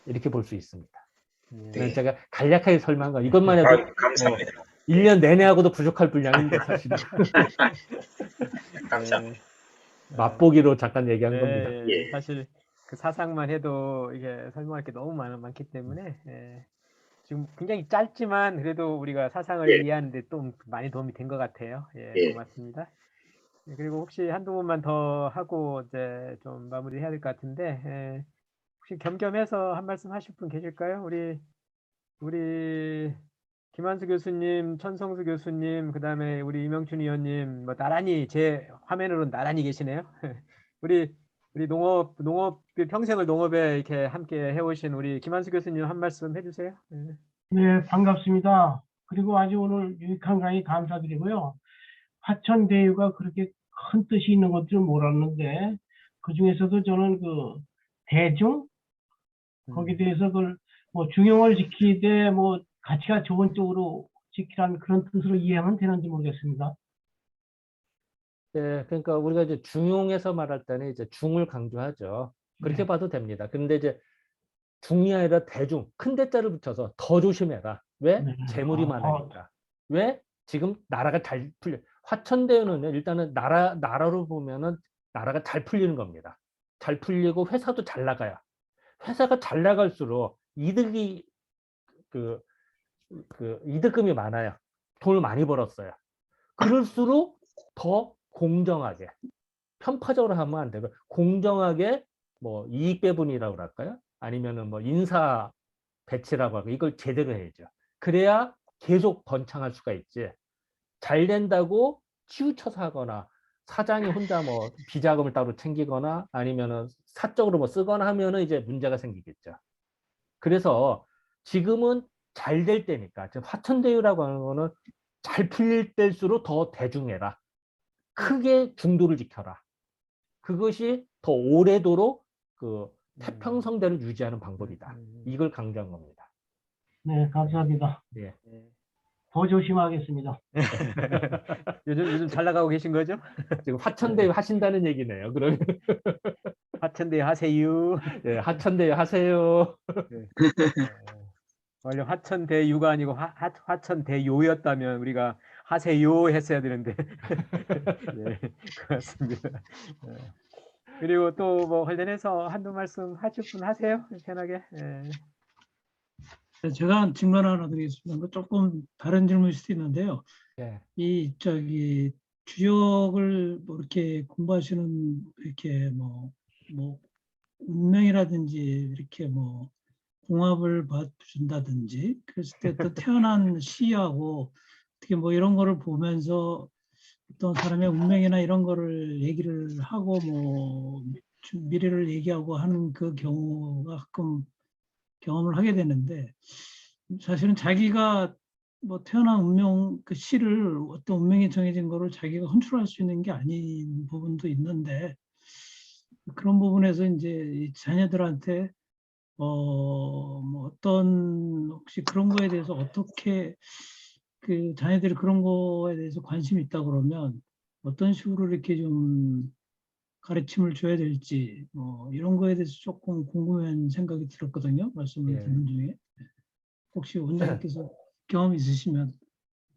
이렇게 볼 수 있습니다. 네. 제가 간략하게 설명한 거 이것만 해도 감사합니다. 뭐 1년 내내 하고도 부족할 분량인데 사실은. 감사합니다. 맛보기로 잠깐 얘기한 네, 겁니다. 예. 사실 그 사상만 해도 이게 설명할 게 너무 많기 때문에 지금 굉장히 짧지만 그래도 우리가 사상을 예. 이해하는 데 또 많이 도움이 된 것 같아요. 예, 예. 고맙습니다. 그리고 혹시 한두 분만 더 하고 이제 좀 마무리해야 될 것 같은데 혹시 겸겸해서 한 말씀 하실 분 계실까요? 우리 김한수 교수님, 천성수 교수님, 그다음에 우리 이명춘 의원님 뭐 나란히 제 화면으로는 나란히 계시네요. 우리 농업 평생을 농업에 이렇게 함께 해오신 우리 김한수 교수님 한 말씀 해주세요. 네, 반갑습니다. 그리고 아주 오늘 유익한 강의 감사드리고요. 화천대유가 그렇게 큰 뜻이 있는 것 줄 몰랐는데, 그 중에서도 저는 그 대중? 거기에 대해서 그걸 뭐 중용을 지키되 뭐 가치가 좋은 쪽으로 지키라는 그런 뜻으로 이해하면 되는지 모르겠습니다. 네, 그러니까 우리가 이제 중용에서 말할 때는 이제 중을 강조하죠. 그렇게 네. 봐도 됩니다. 근데 이제 중이 아니라 대중, 큰 대자를 붙여서 더 조심해라. 왜? 네. 재물이 많으니까. 왜? 지금 나라가 잘 풀려. 화천대유는 일단은 나라로 보면은 나라가 잘 풀리는 겁니다. 잘 풀리고 회사도 잘 나가요. 회사가 잘 나갈수록 이득이 이득금이 많아요. 돈을 많이 벌었어요. 그럴수록 더 공정하게, 편파적으로 하면 안 되고 공정하게 뭐 이익 배분이라고 할까요? 아니면은 뭐 인사 배치라고 하고 이걸 제대로 해야죠. 그래야 계속 번창할 수가 있지. 잘 된다고 치우쳐서 하거나 사장이 혼자 뭐 비자금을 따로 챙기거나 아니면은 사적으로 뭐 쓰거나 하면은 이제 문제가 생기겠죠. 그래서 지금은 잘 될 때니까 지금 화천대유라고 하는 거는 잘 풀릴 때일수록 더 대중해라. 크게 중도를 지켜라. 그것이 더 오래도록 그 태평성대를 유지하는 방법이다. 이걸 강조한 겁니다. 네, 감사합니다. 예. 더 조심하겠습니다. 요즘 잘 나가고 계신 거죠? 지금 화천대유 하신다는 얘기네요. 그러면 화천대유 하세요. 예, 화천대유 하세요. 원래 화천대유가 아니고 화천대요였다면 우리가 하세요 했어야 되는데. 네, 그렇습니다. 그리고 또 뭐 관련해서 한두 말씀 하실 분 하세요. 편하게. 네, 제가 질문 하나 드리겠습니다. 뭐 조금 다른 질문일 수도 있는데요. 예. 이 주역을 뭐 이렇게 공부하시는 이렇게 뭐 운명이라든지 이렇게 뭐 궁합을 봐준다든지 그랬을 때 또 태어난 시하고 어떻게 뭐 이런 거를 보면서 어떤 사람의 운명이나 이런 거를 얘기를 하고 뭐 미래를 얘기하고 하는 그 경우가 가끔 경험을 하게 되는데 사실은 자기가 뭐 태어난 운명 그 시를 어떤 운명이 정해진 거를 자기가 컨트롤할 수 있는 게 아닌 부분도 있는데 그런 부분에서 이제 이 자녀들한테 뭐 어떤 혹시 그런 거에 대해서 어떻게 그 자녀들이 그런 거에 대해서 관심이 있다 그러면 어떤 식으로 이렇게 좀 가르침을 줘야 될지 뭐 이런 거에 대해서 조금 궁금한 생각이 들었거든요. 말씀을 예. 듣는 중에 혹시 원장님께서 경험 있으시면.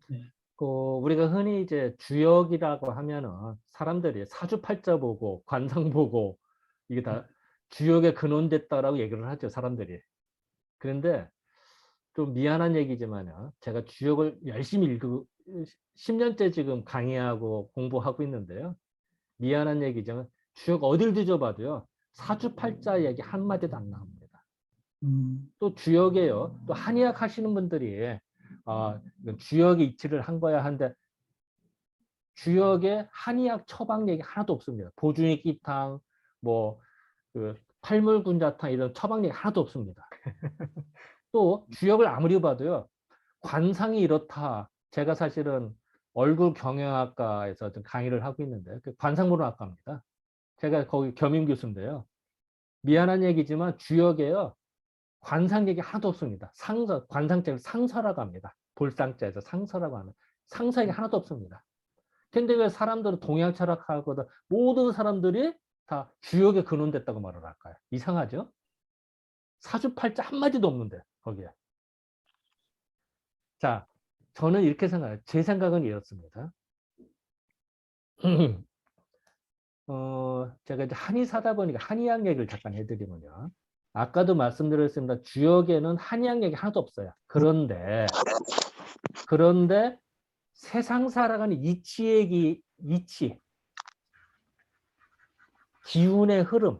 네. 우리가 흔히 이제 주역이라고 하면은 사람들이 사주팔자 보고 관상 보고 이게 다 주역에 근원됐다라고 얘기를 하죠, 사람들이. 그런데 좀 미안한 얘기지만요, 제가 주역을 열심히 10년째 지금 강의하고 공부하고 있는데요. 미안한 얘기지만 주역 어딜 뒤져봐도요, 사주팔자 얘기 한마디도 안 나옵니다. 또 주역에요, 또 한의학 하시는 분들이 주역의 이치를 한 거야 한데 주역에 한의학 처방 얘기 하나도 없습니다. 보중익 기탕, 뭐 팔물군자탕 이런 처방 얘기 하나도 없습니다. 또 주역을 아무리 봐도요, 관상이 이렇다. 제가 사실은 얼굴 경영학과에서 좀 강의를 하고 있는데 관상문화학과입니다. 제가 거기 겸임 교수인데요. 미안한 얘기지만 주역에요, 관상 얘기 하나도 없습니다. 상서, 관상자를 상서라고 합니다. 볼상자에서 상서라고 하는 상서 얘기 하나도 없습니다. 근데 왜 사람들은 동양 철학하거든 모든 사람들이 다 주역에 근원됐다고 말을 할까요? 이상하죠? 사주팔자 한마디도 없는데 거기에. 자, 저는 이렇게 생각해요. 제 생각은 이렇습니다. 제가 이제 한의사다 보니까 한의학 얘기를 잠깐 해드리면요. 아까도 말씀드렸습니다. 주역에는 한의학 얘기 하나도 없어요. 그런데 세상 살아가는 이치 얘기, 기운의 흐름,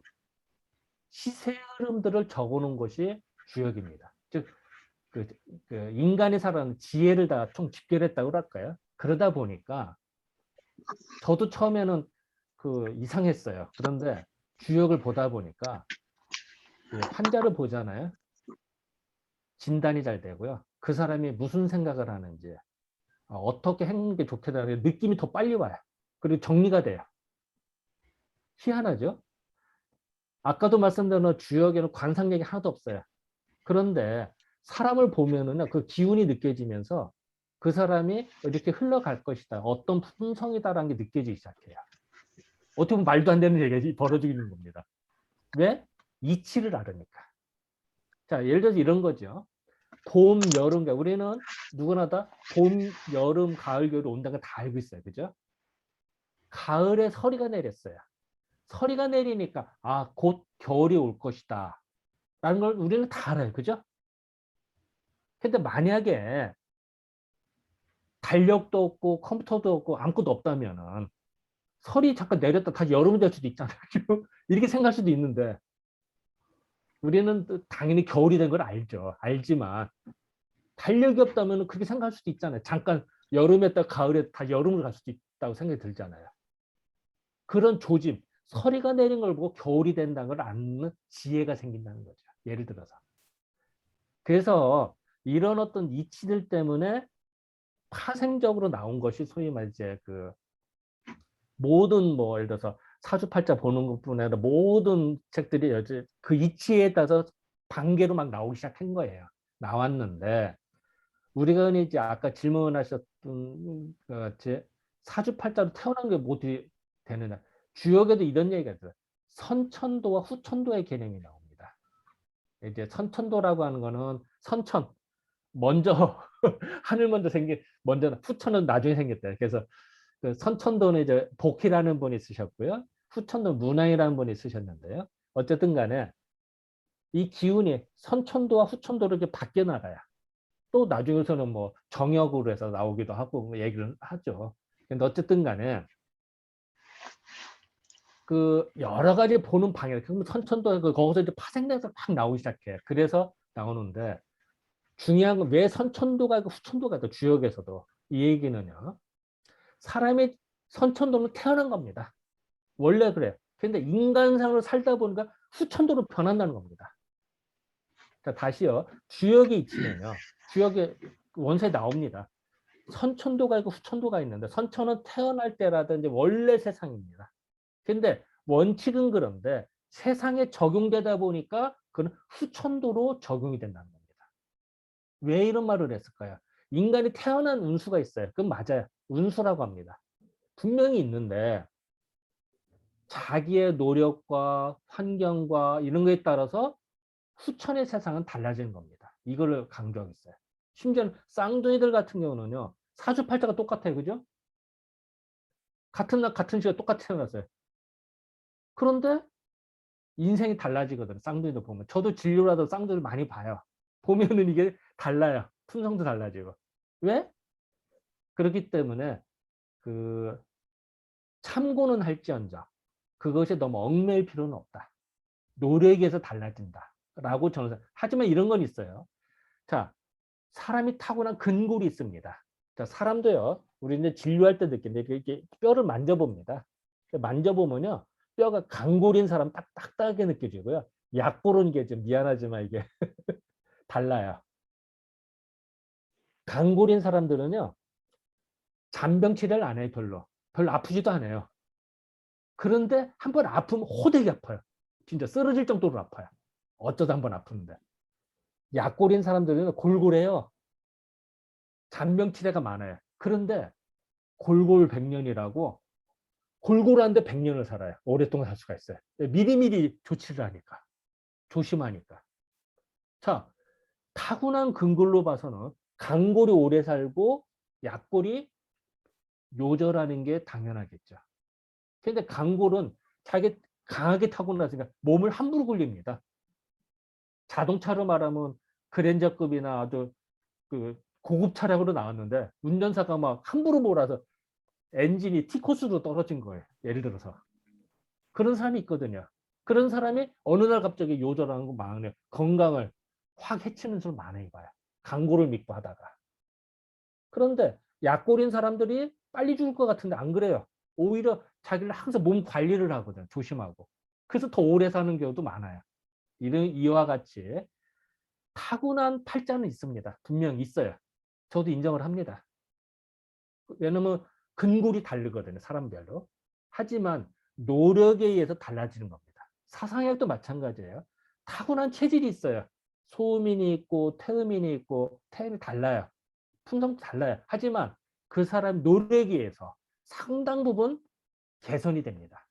시세의 흐름들을 적어놓은 것이 주역입니다. 즉, 인간이 살아가는 지혜를 다 총 집결했다고 할까요? 그러다 보니까 저도 처음에는 이상했어요. 그런데 주역을 보다 보니까 환자를 보잖아요. 진단이 잘 되고요. 그 사람이 무슨 생각을 하는지, 어떻게 행동하는 게 좋겠다는 느낌이 더 빨리 와요. 그리고 정리가 돼요. 희한하죠? 아까도 말씀드린 주역에는 관상 얘기 하나도 없어요. 그런데 사람을 보면은 그 기운이 느껴지면서 그 사람이 이렇게 흘러갈 것이다. 어떤 품성이다라는 게 느껴지기 시작해요. 어떻게 보면 말도 안 되는 얘기가 벌어지는 겁니다. 왜? 이치를 알으니까. 자, 예를 들어서 이런 거죠. 봄, 여름, 우리는 누구나 다 봄, 여름, 가을, 겨울 온다는 걸 다 알고 있어요. 그죠? 가을에 서리가 내렸어요. 서리가 내리니까 곧 겨울이 올 것이다 라는 걸 우리는 다 알아요. 그죠? 근데 만약에 달력도 없고 컴퓨터도 없고 아무것도 없다면은 설이 잠깐 내렸다 다시 여름이 될 수도 있잖아요. 이렇게 생각할 수도 있는데 우리는 당연히 겨울이 된 걸 알죠. 알지만 달력이 없다면 그렇게 생각할 수도 있잖아요. 잠깐 여름에다 가을에 다 여름으로 갈 수도 있다고 생각이 들잖아요. 그런 조짐, 서리가 내린 걸 보고 겨울이 된다는 걸 아는 지혜가 생긴다는 거죠. 예를 들어서. 그래서 이런 어떤 이치들 때문에 파생적으로 나온 것이 소위 말해 이제 그 모든 뭐 예를 들어서 사주팔자 보는 것뿐 아니라 모든 책들이 여제 그 이치에 따라서 반개로 막 나오기 시작한 거예요. 나왔는데 우리가 흔히 이제 아까 질문하셨던 것 같이 사주팔자로 태어난 게 뭐지 되느냐. 주역에도 이런 얘기가 있어요. 선천도와 후천도의 개념이 나옵니다. 이제 선천도라고 하는 거는 선천, 먼저 하늘 먼저 생긴 먼저 후천은 나중에 생겼다. 그래서 그 선천도는 이제 복희라는 분이 쓰셨고요. 후천도 문왕이라는 분이 쓰셨는데요. 어쨌든 간에 이 기운이 선천도와 후천도로 이렇게 바뀌어 나가요. 또 나중에서는 뭐 정역으로 해서 나오기도 하고 뭐 얘기를 하죠. 근데 어쨌든 간에 그 여러 가지 보는 방향, 그럼 선천도 거기서 이제 파생돼서 막 나오기 시작해. 그래서 나오는데 중요한 건 왜 선천도가 있고 후천도가 있고 주역에서도 이 얘기는요. 사람이 선천도는 태어난 겁니다. 원래 그래요. 근데 인간상으로 살다 보니까 후천도로 변한다는 겁니다. 자, 다시요. 주역이 있으면요. 주역에 원서에 나옵니다. 선천도가 있고 후천도가 있는데 선천은 태어날 때라든지 원래 세상입니다. 근데 원칙은 그런데 세상에 적용되다 보니까 그는 후천도로 적용이 된다는 겁니다. 왜 이런 말을 했을까요? 인간이 태어난 운수가 있어요. 그건 맞아요. 운수라고 합니다. 분명히 있는데 자기의 노력과 환경과 이런 거에 따라서 후천의 세상은 달라지는 겁니다. 이걸 강조하고 있어요. 심지어는 쌍둥이들 같은 경우는요. 사주팔자가 똑같아요. 그죠? 같은 날 같은 시간 똑같이 태어났어요. 그런데 인생이 달라지거든요. 쌍둥이들 보면. 저도 진료라도 쌍둥이를 많이 봐요. 보면은 이게 달라요. 품성도 달라지고. 왜? 그렇기 때문에 그 참고는 할지언정 그것이 너무 얽매일 필요는 없다. 노력에서 달라진다. 라고 저는 하지만 이런 건 있어요. 자, 사람이 타고난 근골이 있습니다. 자, 사람도요. 우리 이제 진료할 때 느끼는데 이렇게 뼈를 만져봅니다. 만져보면요. 뼈가 강골인 사람 딱딱하게 느껴지고요. 약골은 게 좀 미안하지만 이게 달라요. 강골인 사람들은요. 잔병 치료를 안 해요. 별로 아프지도 않아요. 그런데 한번 아프면 호되게 아파요. 진짜 쓰러질 정도로 아파요. 어쩌다 한번 아프는데. 약골인 사람들은 골골해요. 잔병 치레가 많아요. 그런데 골골백년이라고 골골한데 100년을 살아요. 오랫동안 살 수가 있어요. 미리미리 조치를 하니까. 조심하니까. 자, 타고난 근골로 봐서는 강골이 오래 살고 약골이 요절하는 게 당연하겠죠. 근데 강골은 자기 강하게 타고났으니까 몸을 함부로 굴립니다. 자동차로 말하면 그랜저급이나 아주 그 고급 차량으로 나왔는데 운전사가 막 함부로 몰아서 엔진이 T코스로 떨어진 거예요. 예를 들어서. 그런 사람이 있거든요. 그런 사람이 어느 날 갑자기 요절하는 거 망해요. 건강을 확 해치는 술 많이 봐요. 강골을 믿고 하다가. 그런데 약골인 사람들이 빨리 죽을 것 같은데 안 그래요. 오히려 자기를 항상 몸 관리를 하거든. 조심하고. 그래서 더 오래 사는 경우도 많아요. 이와 같이 타고난 팔자는 있습니다. 분명히 있어요. 저도 인정을 합니다. 왜냐면 근골이 다르거든요. 사람별로. 하지만 노력에 의해서 달라지는 겁니다. 사상학도 마찬가지예요. 타고난 체질이 있어요. 소음인이 있고 태음인이 있고 태음이 달라요. 품성도 달라요. 하지만 그 사람 노력에 의해서 상당 부분 개선이 됩니다.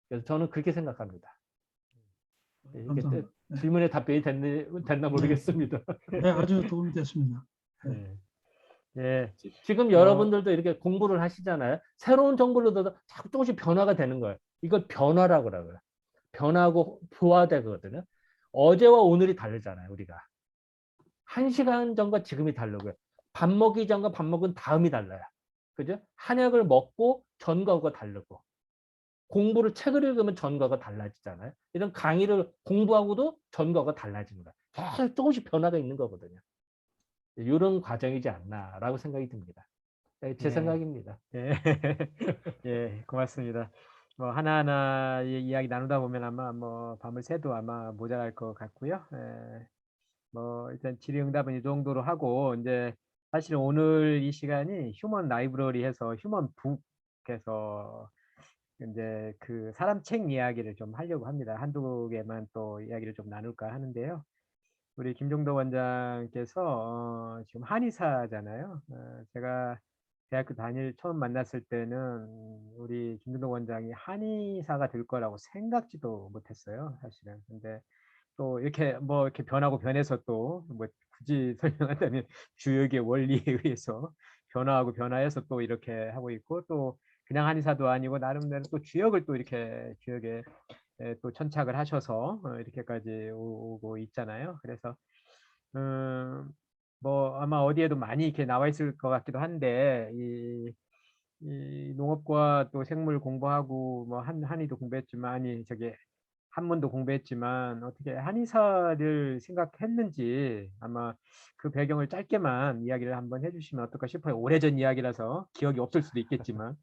그래서 저는 그렇게 생각합니다. 감사합니다. 네. 질문에 답변이 됐나 모르겠습니다. 네, 아주 도움이 됐습니다. 네. 네. 지금 여러분들도 이렇게 공부를 하시잖아요. 새로운 정보를 얻어서 자꾸 조금씩 변화가 되는 거예요. 이걸 변화라고 그러고요. 변하고 부화되거든요. 어제와 오늘이 다르잖아요, 우리가. 1시간 전과 지금이 다르고요. 밥 먹기 전과 밥 먹은 다음이 달라요. 그죠? 한약을 먹고 전과가 다르고. 공부를 책을 읽으면 전과가 달라지잖아요. 이런 강의를 공부하고도 전과가 달라지는 거예요. 계속 조금씩 변화가 있는 거거든요. 이런 과정이지 않나라고 생각이 듭니다. 제 네. 생각입니다. 예. 예, 고맙습니다. 뭐 하나하나 이야기 나누다 보면 아마 뭐 밤을 새도 아마 모자랄 것 같고요. 예. 뭐 일단 질의응답은 이 정도로 하고 이제 사실 오늘 이 시간이 휴먼 라이브러리 해서 휴먼 북해서 이제 그 사람 책 이야기를 좀 하려고 합니다. 한두 개만 또 이야기를 좀 나눌까 하는데요. 우리 김종도 원장께서 지금 한의사잖아요. 제가 대학교 처음 만났을 때는 우리 김종도 원장이 한의사가 될 거라고 생각지도 못했어요, 사실은. 근데 또 이렇게 뭐 이렇게 변하고 변해서 또 뭐 굳이 설명한다면 주역의 원리에 의해서 변화하고 변화해서 또 이렇게 하고 있고, 또 그냥 한의사도 아니고 나름대로 또 주역을 또 이렇게 주역에 또 천착을 하셔서 이렇게까지 오고 있잖아요. 그래서 뭐 아마 어디에도 많이 이렇게 나와 있을 것 같기도 한데, 이 농업과 또 생물 공부하고 뭐 한의도 공부했지만, 아니 저기 한문도 공부했지만 어떻게 한의사를 생각했는지 아마 그 배경을 짧게만 이야기를 한번 해주시면 어떨까 싶어요. 오래전 이야기라서 기억이 없을 수도 있겠지만.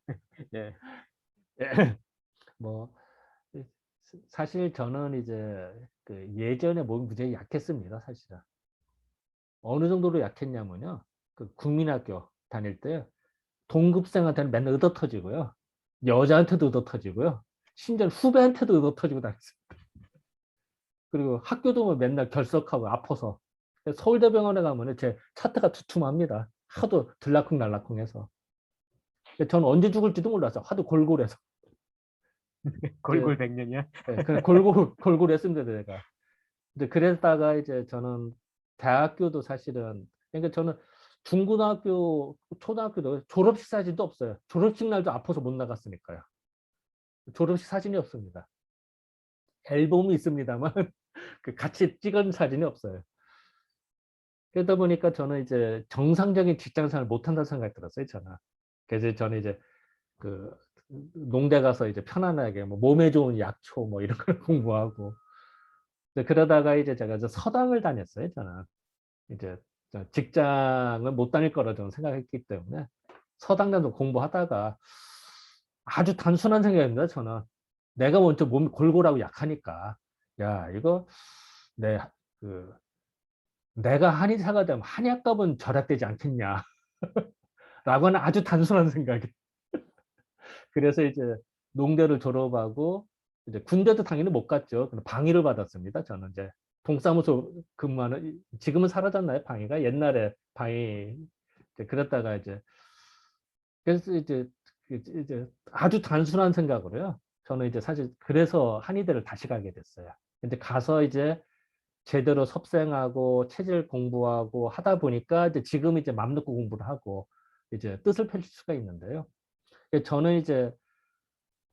예. 뭐 사실 저는 이제 그 예전에 몸이 굉장히 약했습니다, 사실은. 어느 정도로 약했냐면요, 그 국민학교 다닐 때 동급생한테는 맨날 얻어터지고요, 여자한테도 얻어터지고요, 심지어 후배한테도 얻어터지고 다녔습니다. 그리고 학교도 뭐 맨날 결석하고 아파서 서울대병원에 가면 제 차트가 두툼합니다. 하도 들락쿵날락쿵해서. 저는 언제 죽을지도 몰랐어요. 하도 골골해서. 골골백년이야. 네, 그냥 골골했습니다, 내가. 근데 그랬다가 이제 저는 대학교도 사실은, 그러니까 저는 중고등학교, 초등학교도 졸업식 사진도 없어요. 졸업식 날도 아파서 못 나갔으니까요. 졸업식 사진이 없습니다. 앨범이 있습니다만 그 같이 찍은 사진이 없어요. 그러다 보니까 저는 이제 정상적인 직장 생활을 못 한다는 생각이 들었어요, 저는. 그래서 저는 이제 그 농대 가서 이제 편안하게 뭐 몸에 좋은 약초 뭐 이런 걸 공부하고, 그러다가 이제 제가 이제 서당을 다녔어요, 저는. 이제 직장을 못 다닐 거라 저는 생각했기 때문에 서당에서 공부하다가 아주 단순한 생각입니다, 저는. 내가 먼저 몸이 골골하고 약하니까, 야, 이거 내가 한의사가 되면 한약값은 절약되지 않겠냐 라고 하는 아주 단순한 생각이. 그래서 이제 농대를 졸업하고 이제 군대도 당연히 못 갔죠. 방위를 받았습니다. 저는 이제 동사무소 근무하는, 지금은 사라졌나요, 방위가? 옛날에 방위. 그랬다가 이제, 그래서 이제 아주 단순한 생각으로요, 저는 이제 사실 그래서 한의대를 다시 가게 됐어요. 근데 가서 이제 제대로 섭생하고 체질 공부하고 하다 보니까 이제 지금 이제 맘 놓고 공부를 하고 이제 뜻을 펼칠 수가 있는데요. 저는 이제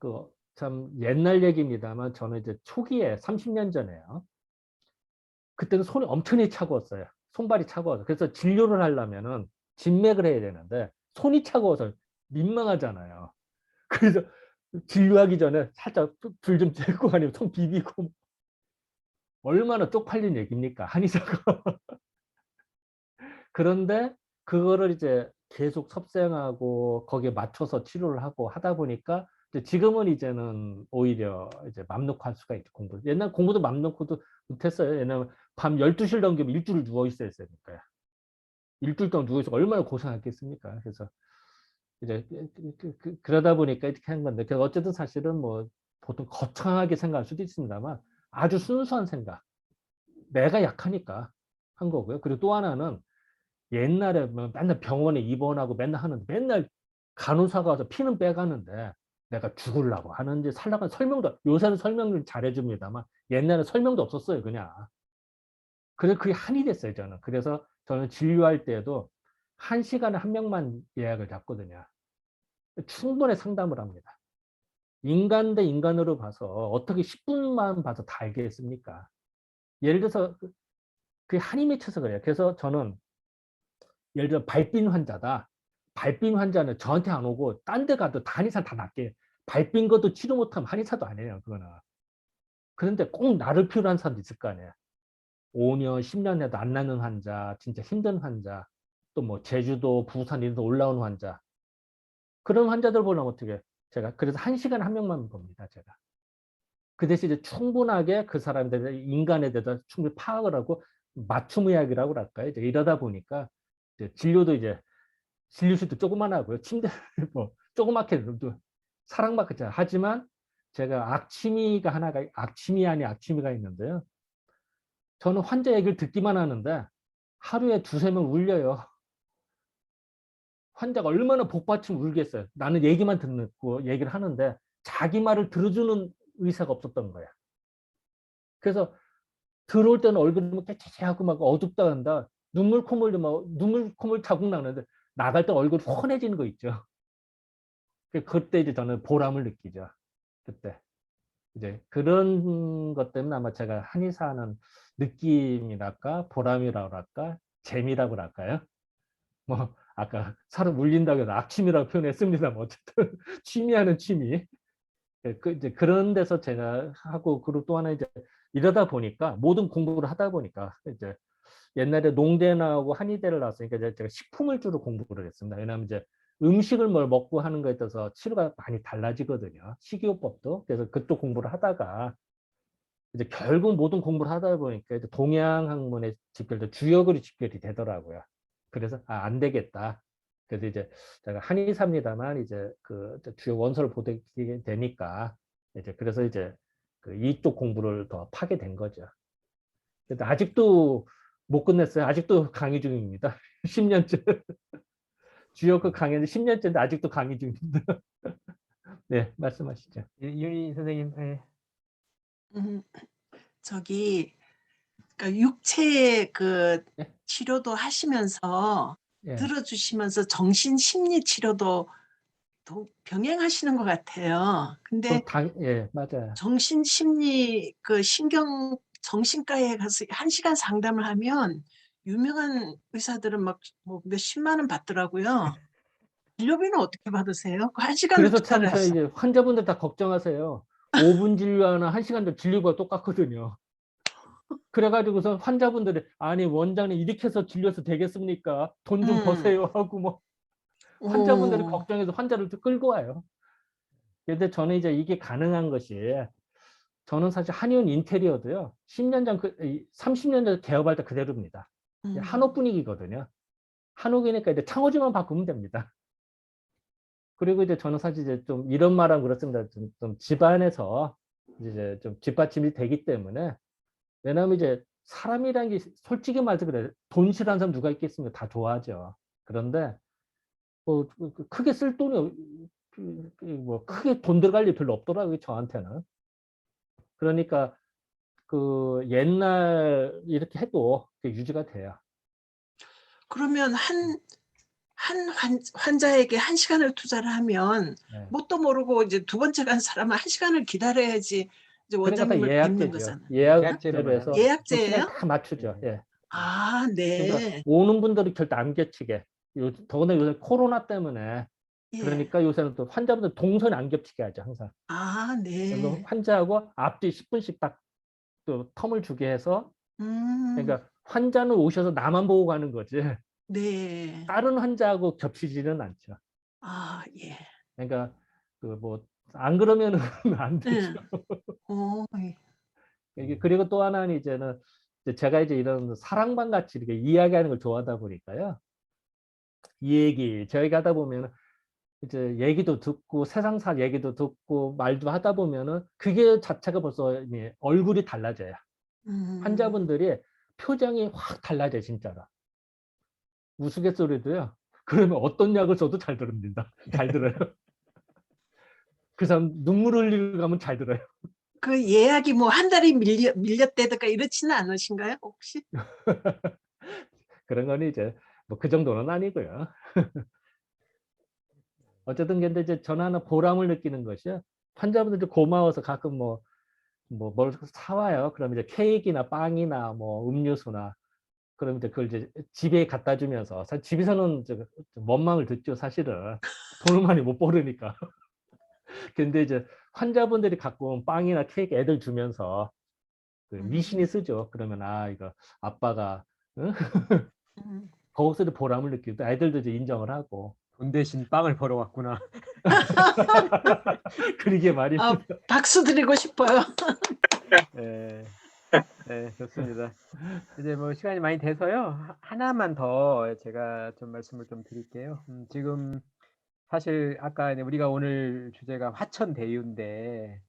그 참 옛날 얘기입니다만, 저는 이제 초기에 30년 전에요. 그때는 손이 엄청나게 차가웠어요. 손발이 차가워서. 그래서 진료를 하려면은 진맥을 해야 되는데 손이 차가워서 민망하잖아요. 그래서 진료하기 전에 살짝 불 좀 쬐고 아니면 손 비비고. 얼마나 쪽팔린 얘기입니까, 한의사가. 그런데 그거를 이제 계속 섭생하고 거기에 맞춰서 치료를 하고 하다 보니까 이제 지금은 이제는 오히려 이제 맘 놓고 할 수가 있죠, 공부. 옛날 공부도 맘 놓고도 못했어요. 왜냐면 밤 12시를 넘기면 일주일 누워 있어야 되니까요. 일주일 동안 누워 있어 얼마나 고생했겠습니까. 그래서 이제 그러다 보니까 이렇게 한 건데, 어쨌든 사실은 뭐 보통 거창하게 생각할 수도 있습니다만 아주 순수한 생각. 내가 약하니까 한 거고요. 그리고 또 하나는, 옛날에 뭐 맨날 병원에 입원하고 맨날 하는데, 맨날 간호사가 와서 피는 빼가는데 내가 죽으려고 하는지 살려고 하는 설명도, 요새는 설명을 잘해줍니다만 옛날에 설명도 없었어요, 그냥. 그래서 그게 한이 됐어요, 저는. 그래서 저는 진료할 때도 1시간에 한 명만 예약을 잡거든요. 충분히 상담을 합니다. 인간 대 인간으로 봐서 어떻게 10분만 봐서 다 알겠습니까? 예를 들어서 그게 한이 맺혀서 그래요. 그래서 저는 예를 들어 발빈 환자다. 발빈 환자는 저한테 안 오고 딴 데 가도 다 한의사 다 낫게. 발빈 것도 치료 못하면 한의사도 아니에요, 그거는. 그런데 꼭 나를 필요로 하는 사람도 있을 거 아니에요. 5년, 10년 해도 안 낫는 환자, 진짜 힘든 환자, 또 뭐 제주도, 부산 이런 데 올라오는 환자. 그런 환자들 보려면 어떻게 제가 그래서 1시간에 한 명만 봅니다, 제가. 그 대신 이제 충분하게 그 사람들의 인간에 대해서 충분히 파악을 하고 맞춤 의학이라고 할까요? 이제 이러다 보니까 이제 진료도 이제 진료실도 조그만하고요. 침대를 뭐 조그맣게 사랑받고 있잖아요. 하지만 제가 악취미가 하나가 악취미 아닌 악취미가 있는데요. 저는 환자 얘기를 듣기만 하는데 하루에 2~3명 울려요. 환자가 얼마나 복받침 울겠어요. 나는 얘기만 듣고 얘기를 하는데 자기 말을 들어주는 의사가 없었던 거야. 그래서 들어올 때는 얼굴이 뭐 깨끗하고 막 어둡다 한다. 눈물 콧물 자국 나는데 나갈 때 얼굴이 훤해지는 거 있죠. 그때 이제 저는 보람을 느끼죠. 그때 이제 그런 것 때문에 아마 제가 한의사 하는 느낌이랄까 보람이라고 할까 재미라고 할까요? 뭐 아까 사람 물린다고 해서 악취미라고 표현했습니다만 어쨌든 취미하는 취미. 이제 그런 데서 제가 하고 그리고 또 하나 이제 이러다 보니까 모든 공부를 하다 보니까 이제 옛날에 농대 나오고 한의대를 나왔으니까 이제 제가 식품을 주로 공부를 했습니다. 왜냐하면 이제 음식을 뭘 먹고 하는 거에 따라서 치료가 많이 달라지거든요. 식이요법도. 그래서 그쪽 공부를 하다가 이제 결국 모든 공부를 하다 보니까 이제 동양학문의 집결도 주역으로 집결이 되더라고요. 그래서 안 되겠다. 그래서 이제 제가 한의사입니다만 이제 그 주요 원서를 보게 되니까 이제 그래서 이제 그 이쪽 공부를 더 파게 된 거죠. 근데 아직도 못 끝냈어요. 아직도 강의 중입니다. 10년째. 주요그 강의는 10년째인데 아직도 강의 중입니다. 네, 말씀하시죠. 윤희 선생님. 네. 저기 그러니까 육체 그 예? 치료도 하시면서 예. 들어주시면서 정신 심리 치료도 병행하시는 것 같아요. 근데 예, 맞아요. 정신 심리 그 신경 정신과에 가서 1시간 상담을 하면 유명한 의사들은 막 뭐 몇십만 원 받더라고요. 진료비는 어떻게 받으세요? 그 1시간을 그래서 참 투자를 저희 하시고. 이제 환자분들 다 걱정하세요. 5분 진료하나 1시간 진료가 똑같거든요. 그래가지고서 환자분들이 아니 원장님 이렇게 해서 진료해서 되겠습니까? 돈 좀 버세요 하고 뭐 환자분들이 오. 걱정해서 환자를 끌고 와요. 근데 저는 이제 이게 가능한 것이 저는 사실 한의원 인테리어도요. 10년 전 30년 전 개업할 때 그대로입니다. 한옥 분위기거든요. 한옥이니까 이제 창호지만 바꾸면 됩니다. 그리고 이제 저는 사실 이제 좀 이런 말은 그렇습니다. 좀 집안에서 이제 좀 뒷받침이 되기 때문에 왜냐하면 이제 사람이라는 게 솔직히 말해서 그래 돈 싫어하는 사람 누가 있겠습니까? 다 좋아하죠. 그런데 뭐 크게 쓸 돈이 뭐 크게 돈 들어갈 일 별로 없더라고요. 저한테는. 그러니까 그 옛날 이렇게 해도 유지가 돼요. 그러면 환자에게 1시간을 투자를 하면 네. 뭣도 모르고 이제 두 번째 간 사람은 1시간을 기다려야지 이제 그러니까 다 원장님을 뵙는 예약제죠. 거잖아요. 예약제로 해서 그 예약제예요? 시간 다 맞추죠. 예. 아, 그러니까 네. 오는 분들이 절대 안 겹치게. 더구나 요새 코로나 때문에 예. 그러니까 요새는 또 환자분들 동선 안 겹치게 하죠 항상. 아, 그래서 네. 환자하고 앞뒤 10분씩 딱 또 텀을 주게 해서 그러니까 환자는 오셔서 나만 보고 가는 거지. 네. 다른 환자하고 겹치지는 않죠. 아, 예. 그러니까 그 뭐 안 그러면은 안 되죠. 예. 이게 그리고 또 하나는 이제는 제가 이제 이런 사랑방 같이 이렇게 이야기하는 걸 좋아하다 보니까요. 이 얘기 저희가 하다 보면 이제 얘기도 듣고 세상사 얘기도 듣고 말도 하다 보면은 그게 자체가 벌써 이제 얼굴이 달라져요. 환자분들이 표정이 확 달라져요, 진짜로. 우스갯소리도요. 그러면 어떤 약을 써도 잘 들습니다. 잘 들어요. 그 사람 눈물 흘리고 가면 잘 들어요. 그 예약이 뭐 한 달이 밀렸다든가 이렇지는 않으신가요, 혹시? 그런 건 이제 뭐 그 정도는 아니고요. 어쨌든 근데 이제 저는 하나 보람을 느끼는 것이요. 환자분들이 고마워서 가끔 뭘 사와요. 그럼 이제 케이크나 빵이나 뭐 음료수나 그럼 이제 그걸 이제 집에 갖다 주면서 사실 집에서는 원망을 듣죠, 사실은. 돈을 많이 못 벌으니까. 근데 이제 환자분들이 갖고 온 빵이나 케이크 애들 주면서 그 미신이 쓰죠. 그러면 이거 아빠가 응? 음. 거기서 보람을 느끼고 애들도 이제 인정을 하고 돈 대신 빵을 벌어왔구나. 그러게 말입니다. 아, 박수 드리고 싶어요. 네, 네, 좋습니다. 이제 뭐 시간이 많이 돼서요. 하나만 더 제가 좀 말씀을 좀 드릴게요. 지금 사실 아까 이제 우리가 오늘 주제가 화천대유인데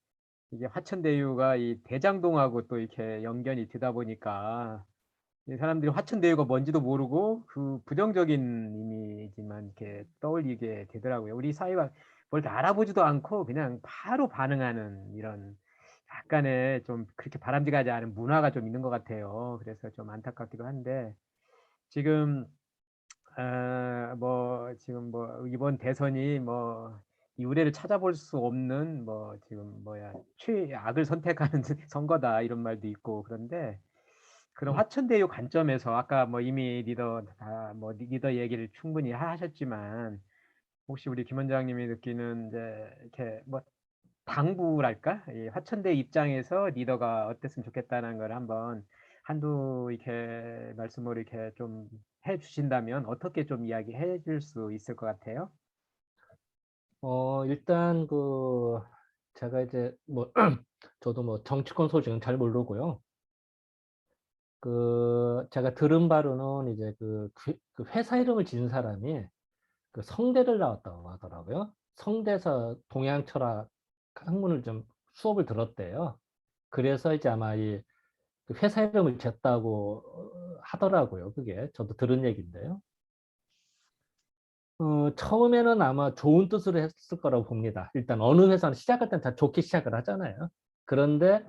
이게 화천대유가 이 대장동하고 또 이렇게 연결이 되다 보니까 이 사람들이 화천대유가 뭔지도 모르고 그 부정적인 이미지만 이렇게 떠올리게 되더라고요. 우리 사회가 뭘 다 알아보지도 않고 그냥 바로 반응하는 이런 약간의 좀 그렇게 바람직하지 않은 문화가 좀 있는 것 같아요. 그래서 좀 안타깝기도 한데 지금 뭐 지금 뭐 이번 대선이 뭐 이 우레를 찾아볼 수 없는 뭐 지금 뭐야 최악을 선택하는 선거다 이런 말도 있고 그런데 그런 화천대유 관점에서 아까 뭐 이미 뭐 리더 얘기를 충분히 하셨지만 혹시 우리 김 원장님이 느끼는 이제 이렇게 뭐 당부랄까? 이 화천대 입장에서 리더가 어땠으면 좋겠다는 걸 한번 한두 이렇게 말씀을 이렇게 좀 해주신다면 어떻게 좀 이야기해 줄 수 있을 것 같아요? 일단 제가 이제 뭐 저도 뭐 정치권 소식은 잘 모르고요. 제가 들은 바로는 이제 그 회사 이름을 지은 사람이 그 성대를 나왔다고 하더라고요. 성대에서 동양 철학 학문을 좀 수업을 들었대요. 그래서 이제 아마 그 회사 이름을 쟀다고 하더라고요. 그게 저도 들은 얘기인데요. 처음에는 아마 좋은 뜻으로 했을 거라고 봅니다. 일단 어느 회사는 시작할 땐 다 좋게 시작을 하잖아요. 그런데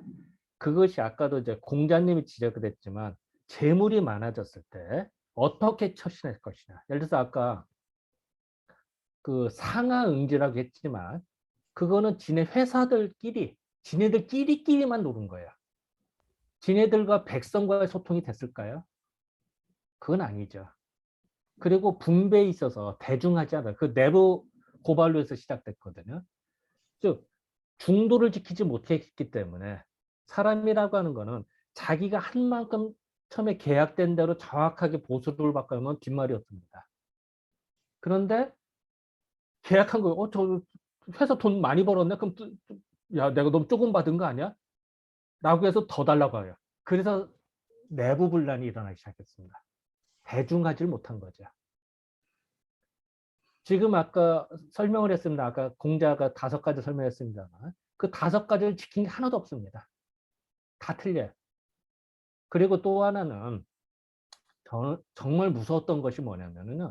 그것이 아까도 이제 공자님이 지적을 했지만 재물이 많아졌을 때 어떻게 처신할 것이냐. 예를 들어서 아까 그 상하응지라고 했지만 그거는 지네들끼리만 노는 거예요. 지네들과 백성과의 소통이 됐을까요? 그건 아니죠. 그리고 분배에 있어서 대중하지 않아요. 그 내부 고발로 해서 시작됐거든요. 즉 중도를 지키지 못했기 때문에 사람이라고 하는 거는 자기가 한 만큼 처음에 계약된 대로 정확하게 보수를 바꾸면 뒷말이 없습니다. 그런데 계약한 거예요. 저 회사 돈 많이 벌었네. 그럼 야, 내가 너무 조금 받은 거 아니야? 라고 해서 더 달라고 해요. 그래서 내부 분란이 일어나기 시작했습니다. 대중하지를 못한 거죠. 지금 아까 설명을 했습니다. 아까 공자가 5가지 설명했습니다만 그 5가지를 지킨 게 하나도 없습니다. 다 틀려요. 그리고 또 하나는 저는 정말 무서웠던 것이 뭐냐면은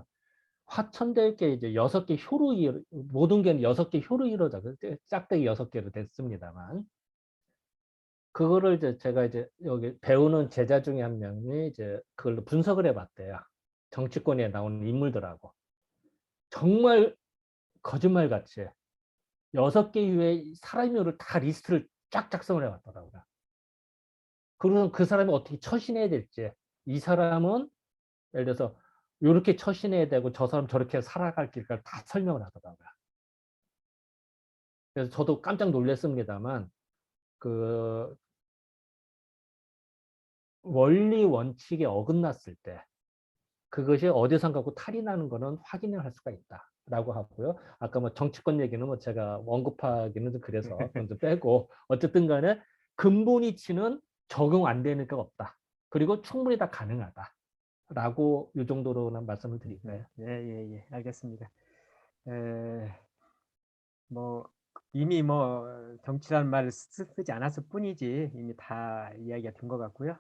화천대유께 이제 6개 효로 모든 게 6개 효로 이루어져 짝대기 6개로 됐습니다만 그거를 이제 제가 이제 여기 배우는 제자 중에 한 명이 이제 그걸로 분석을 해봤대요. 정치권에 나오는 인물들하고 정말 거짓말같이 6개 이후에 사람의 다 리스트를 쫙 작성을 해왔더라고요. 그러면 그 사람이 어떻게 처신해야 될지 이 사람은 예를 들어서 이렇게 처신해야 되고 저 사람 저렇게 살아갈 길까지 다 설명을 하더라고요. 그래서 저도 깜짝 놀랐습니다만 그 원리 원칙에 어긋났을 때 그것이 어디선가 탈이 나는 거는 확인을 할 수가 있다라고 하고요. 아까 뭐 정치권 얘기는 뭐 제가 언급하기는 좀 그래서 그건 좀 빼고 어쨌든 간에 근본 이치는 적용 안 되는 게 없다. 그리고 충분히 다 가능하다라고 이 정도로는 말씀을 드릴까요? 예, 알겠습니다. 뭐 이미 뭐 정치라는 말을 쓰지 않았을 뿐이지 이미 다 이야기가 된 것 같고요.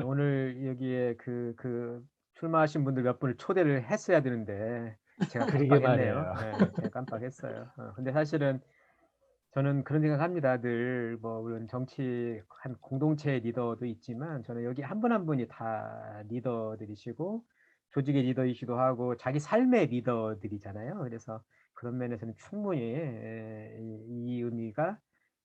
오늘 여기에 그 출마하신 분들 몇 분을 초대를 했어야 되는데 제가 그러게 깜빡했네요. 말이에요. 제가 깜빡했어요. 근데 사실은 저는 그런 생각합니다. 늘 뭐 물론 정치 한 공동체 리더도 있지만 저는 여기 한 분 한 분이 다 리더들이시고 조직의 리더이시도 하고 자기 삶의 리더들이잖아요. 그래서 그런 면에서는 충분히 이 의미가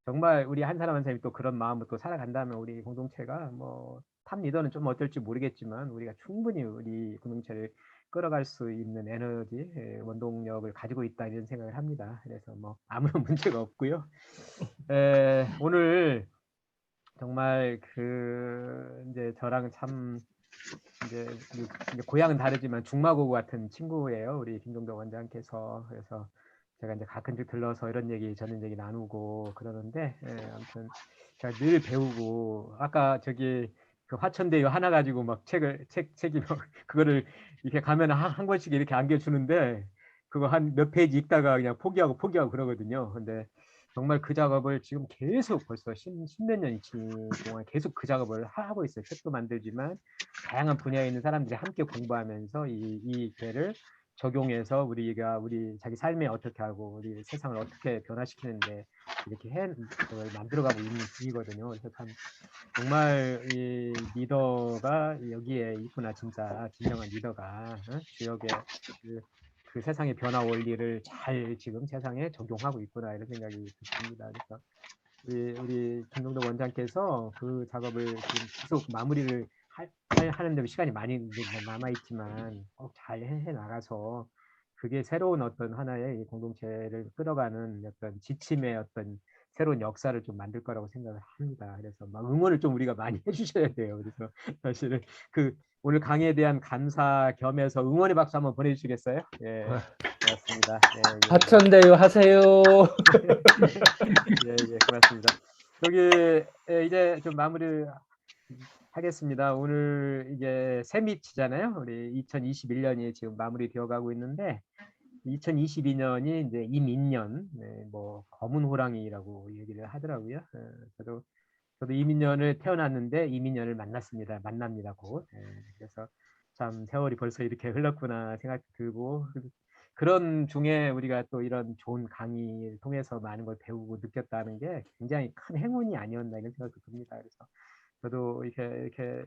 정말 우리 한 사람 한 사람이 또 그런 마음으로 또 살아간다면 우리 공동체가 뭐 탑 리더는 좀 어떨지 모르겠지만 우리가 충분히 우리 공동체를 끌어갈 수 있는 에너지, 원동력을 가지고 있다 이런 생각을 합니다. 그래서 뭐 아무런 문제가 없고요. 오늘 정말 이제 저랑 참 이제 고향은 다르지만 중마고고 같은 친구예요. 우리 김종덕 원장께서. 그래서 제가 이제 가끔씩 들러서 이런 얘기 저런 얘기 나누고 그러는데 아무튼 제가 늘 배우고 아까 저기 그 화천대유 하나 가지고 막 책이 막 그거를 이렇게 가면 한 권씩 이렇게 안겨주는데 그거 한 몇 페이지 읽다가 그냥 포기하고 그러거든요. 근데 정말 그 작업을 지금 계속 벌써 십몇 년치 동안 계속 그 작업을 하고 있어요. 책도 만들지만 다양한 분야에 있는 사람들이 함께 공부하면서 이 개를 적용해서 우리가 우리 자기 삶에 어떻게 하고 우리 세상을 어떻게 변화시키는데 이렇게 그걸 만들어가고 있는 중이거든요. 그래서 참 정말 이 리더가 여기에 있구나. 진짜 진정한 리더가 주역의 그 세상의 변화 원리를 잘 지금 세상에 적용하고 있구나 이런 생각이 듭니다. 그래서 우리 김종덕 원장께서 그 작업을 지금 계속 마무리를 하는데 시간이 많이 남아 있지만 꼭 잘 해 나가서 그게 새로운 어떤 하나의 공동체를 끌어가는 어떤 지침의 어떤 새로운 역사를 좀 만들 거라고 생각을 합니다. 그래서 막 응원을 좀 우리가 많이 해주셔야 돼요. 그래서 사실은 오늘 강의에 대한 감사 겸해서 응원의 박수 한번 보내주시겠어요? 예, 고맙습니다. 화천대유 하세요. 예, 고맙습니다. 여기 이제 좀 마무리 하겠습니다. 오늘 이제 새밑이잖아요. 우리 2021년이 지금 마무리되어 가고 있는데 2022년이 이제 이민년, 뭐 검은 호랑이라고 얘기를 하더라고요. 저도 이민년을 태어났는데 이민년을 만납니다 곧. 그래서 참 세월이 벌써 이렇게 흘렀구나 생각이 들고 그런 중에 우리가 또 이런 좋은 강의를 통해서 많은 걸 배우고 느꼈다는 게 굉장히 큰 행운이 아니었나 이런 생각도 듭니다. 그래서 저도 이렇게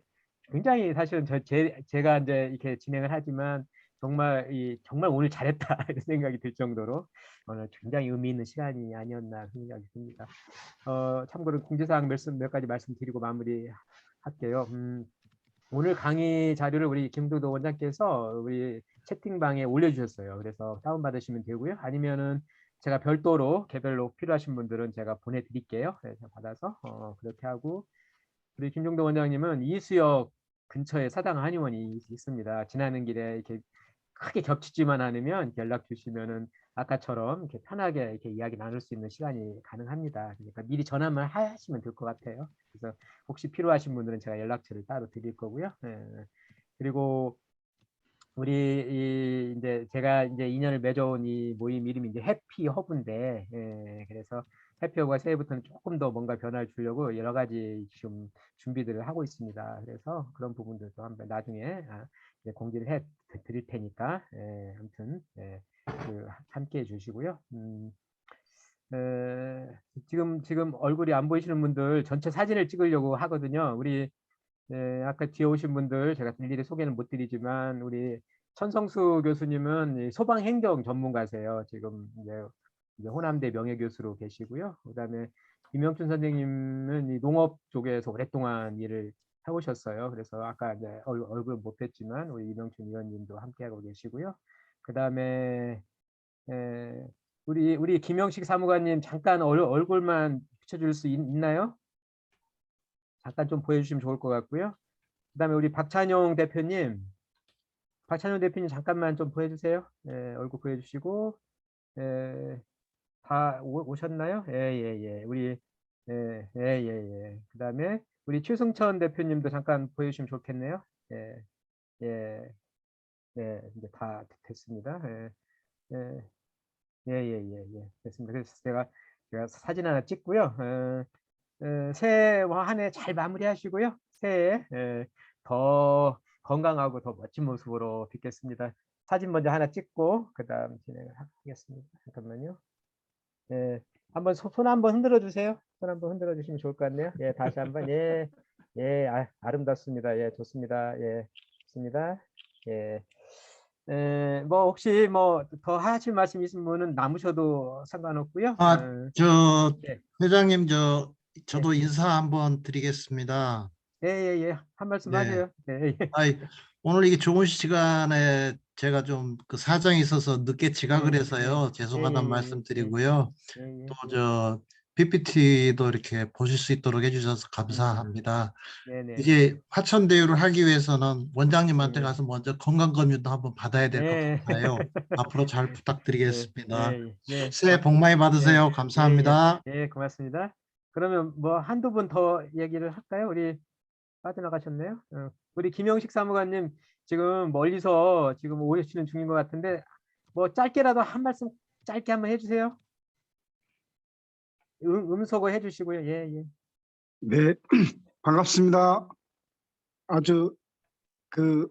굉장히 사실은 제가 이제 이렇게 진행을 하지만 정말 오늘 잘했다 이런 생각이 들 정도로 오늘 굉장히 의미 있는 시간이 아니었나 생각이 듭니다. 참고로 공지사항 몇 가지 말씀드리고 마무리할게요. 오늘 강의 자료를 우리 김도도 원장께서 우리 채팅방에 올려주셨어요. 그래서 다운받으시면 되고요. 아니면은 제가 별도로 개별로 필요하신 분들은 제가 보내드릴게요. 그래서 받아서 그렇게 하고 우리 김종도 원장님은 이수역 근처에 사당 한의원이 있습니다. 지나는 길에 이렇게 크게 겹치지만 않으면 연락 주시면은 아까처럼 이렇게 편하게 이렇게 이야기 나눌 수 있는 시간이 가능합니다. 그러니까 미리 전화만 하시면 될 것 같아요. 그래서 혹시 필요하신 분들은 제가 연락처를 따로 드릴 거고요. 그리고 우리 이제 제가 이제 인연을 맺어온 이 모임 이름이 이제 해피 허브인데, 그래서 해피 허브가 새해부터는 조금 더 뭔가 변화를 주려고 여러 가지 지금 준비들을 하고 있습니다. 그래서 그런 부분들도 한번 나중에 이제 공지를 해 드릴 테니까, 아무튼 함께 해주시고요. 지금 얼굴이 안 보이시는 분들 전체 사진을 찍으려고 하거든요. 우리 아까 뒤에 오신 분들 제가 일일이 소개는 못 드리지만 우리 천성수 교수님은 소방행정 전문가세요. 지금 이제 호남대 명예교수로 계시고요. 그다음에 김영춘 선생님은 이 농업 쪽에서 오랫동안 일을 해오셨어요. 그래서 아까 이제 얼굴 못 뵀지만 우리 이명춘 의원님도 함께하고 계시고요. 그다음에 우리 김영식 사무관님 잠깐 얼굴만 비춰줄 수 있나요? 잠깐 좀 보여주시면 좋을 것 같고요. 그다음에 우리 박찬용 대표님 잠깐만 좀 보여주세요. 얼굴 보여주시고, 다 오셨나요? 우리 그다음에 우리 최승천 대표님도 잠깐 보여주시면 좋겠네요. 이제 다 됐습니다. 됐습니다. 그래서 제가 사진 하나 찍고요. 새해와 한 해 잘 마무리하시고요. 새해에 더 건강하고 더 멋진 모습으로 뵙겠습니다. 사진 먼저 하나 찍고 그다음 진행을 하겠습니다. 잠깐만요. 한번 손 한번 흔들어 주세요. 손 한번 흔들어 주시면 좋을 것 같네요. 다시 한번 아름답습니다. 좋습니다. 좋습니다. 뭐 혹시 뭐 더 하실 말씀 있으신 분은 남으셔도 상관없고요. 회장님 저도 인사 한번 드리겠습니다. 한 말씀 하세요. 오늘 이게 좋은 시간에 제가 좀 그 사정이 있어서 늦게 지각을 해서요. 죄송하다는 말씀 드리고요. 또 PPT도 이렇게 보실 수 있도록 해주셔서 감사합니다. 네네. 이게 화천대유를 하기 위해서는 원장님한테 네. 가서 먼저 건강검진도 한번 받아야 될 것 네. 같아요. 앞으로 잘 네, 부탁드리겠습니다. 네, 네. 새해 복 많이 네, 받으세요. 예, 예, 감사합니다. 예, 고맙습니다. 그러면 뭐 한두 분 더 얘기를 할까요? 우리 빠져나가셨네요. 우리 김영식 사무관님 지금 멀리서 지금 오시는 중인 것 같은데 뭐 짧게라도 한 말씀 짧게 한번 해주세요. 음소거 해주시고요. 예, 예. 네, 반갑습니다. 아주 그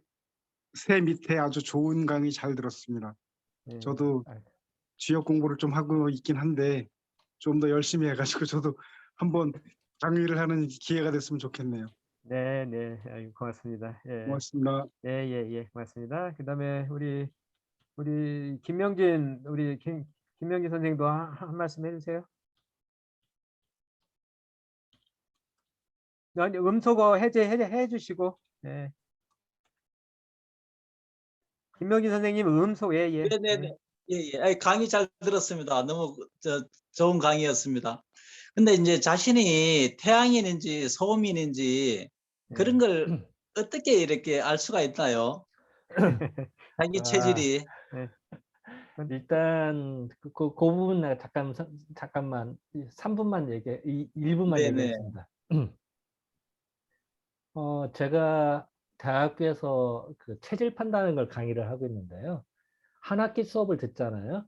새 밑에 아주 좋은 강의 잘 들었습니다. 예. 저도 아, 지역 공부를 좀 하고 있긴 한데 좀 더 열심히 해가지고 저도 한번 강의를 하는 기회가 됐으면 좋겠네요. 네, 네. 아유, 고맙습니다. 예, 고맙습니다. 예, 예, 예, 고맙습니다. 그다음에 우리 김명진 김명진 선생도 한 말씀 해주세요. 아니, 음소거 해주시고, 예. 김명진 선생님 음소, 예, 예. 네네네. 예, 예. 아니, 강의 잘 들었습니다. 너무 좋은 강의였습니다. 근데 이제 자신이 태양인인지 소음인인지 그런 걸 어떻게 이렇게 알 수가 있나요? 자기 체질이. 네. 일단 그 부분 내가 잠깐만 3분만 1분만 네네. 얘기하겠습니다. 제가 대학교에서 그 체질 판단하는 걸 강의를 하고 있는데요. 한 학기 수업을 듣잖아요.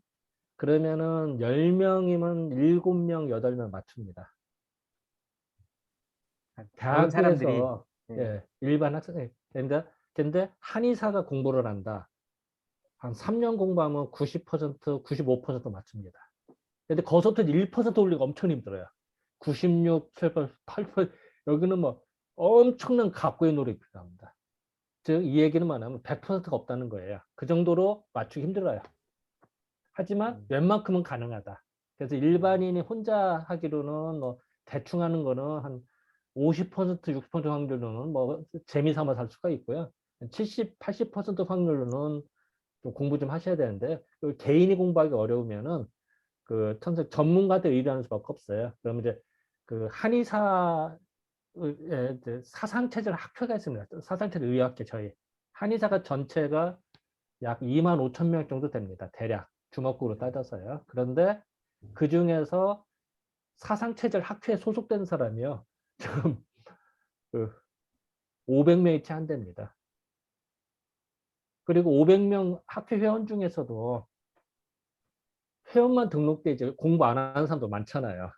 그러면은 10명이면 7명, 8명 맞춥니다. 다른 사람들이. 대학교에서 예, 일반 학생. 근데 한의사가 공부를 한다. 한 3년 공부하면 90%, 95% 맞춥니다. 근데 거기서부터 1% 올리기 엄청 힘들어요. 96, 7, 8, 여기는 뭐 엄청난 각고의 노력이 필요합니다. 즉, 이 얘기는 뭐냐면 100%가 없다는 거예요. 그 정도로 맞추기 힘들어요. 하지만 웬만큼은 가능하다. 그래서 일반인이 혼자 하기로는 뭐 대충 하는 거는 한 50%, 60% 확률로는 뭐 재미삼아서 할 수가 있고요. 70, 80% 확률로는 좀 공부 좀 하셔야 되는데 개인이 공부하기 어려우면은 그 전문가들 의뢰하는 수밖에 없어요. 그러면 이제 그 한의사 사상체질 학회가 있습니다. 사상체질 의학회 저희 한의사가 전체가 약 25,000명 정도 됩니다. 대략 주먹구로 따져서요. 그런데 그 중에서 사상체질 학회에 소속된 사람이요. 지금 500명이 채 안 됩니다. 그리고 500명 학회 회원 중에서도 회원만 등록돼 이제 공부 안 하는 사람도 많잖아요.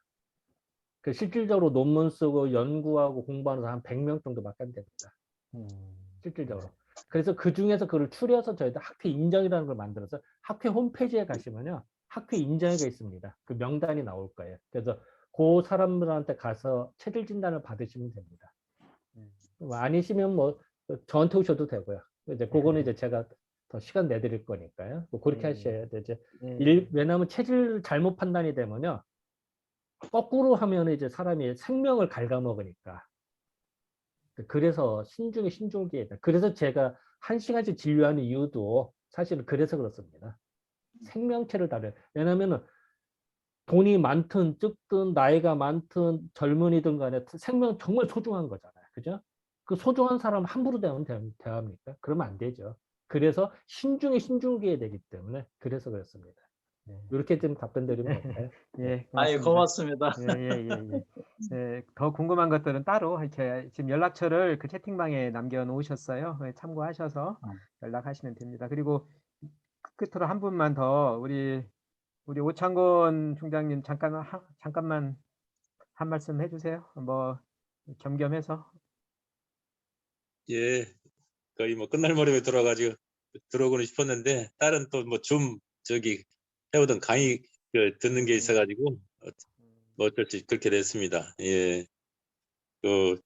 그 실질적으로 논문 쓰고 연구하고 공부하는 사람 한 100명 정도밖에 안 됩니다. 실질적으로. 그래서 그 중에서 그걸 추려서 저희도 학회 인정이라는 걸 만들어서 학회 홈페이지에 가시면요. 학회 인정회가 있습니다. 그 명단이 나올 거예요. 그래서 그 사람들한테 가서 체질 진단을 받으시면 됩니다. 아니시면 뭐 저한테 오셔도 되고요. 이제 그거는 이제 제가 더 시간 내드릴 거니까요. 뭐 그렇게 하셔야 되죠. 왜냐하면 체질 잘못 판단이 되면요. 거꾸로 하면 이제 사람이 생명을 갉아먹으니까. 그래서 신중기에. 그래서 제가 1시간씩 진료하는 이유도 사실은 그래서 그렇습니다. 생명체를 다뤄요. 왜냐하면 돈이 많든 적든 나이가 많든 젊은이든 간에 생명 정말 소중한 거잖아요. 그죠? 그 소중한 사람 함부로 대합니까? 그러면 안 되죠. 그래서 신중기에 되기 때문에 그래서 그렇습니다. 이렇게 좀 답변 드리면 어떨까요? 예, 아유, 고맙습니다. 예, 더 궁금한 것들은 따로 이렇게 지금 연락처를 그 채팅방에 남겨놓으셨어요. 참고하셔서 연락하시면 됩니다. 그리고 끝으로 한 분만 더 우리 오창곤 총장님 잠깐만 한 말씀 해주세요. 뭐 겸겸해서. 예, 거의 뭐 끝날 무렵에 들어가지고 들어오고는 싶었는데 다른 또 뭐 해오던 강의 듣는 게 있어가지고 뭐 어쩔 수 그렇게 됐습니다. 예, 그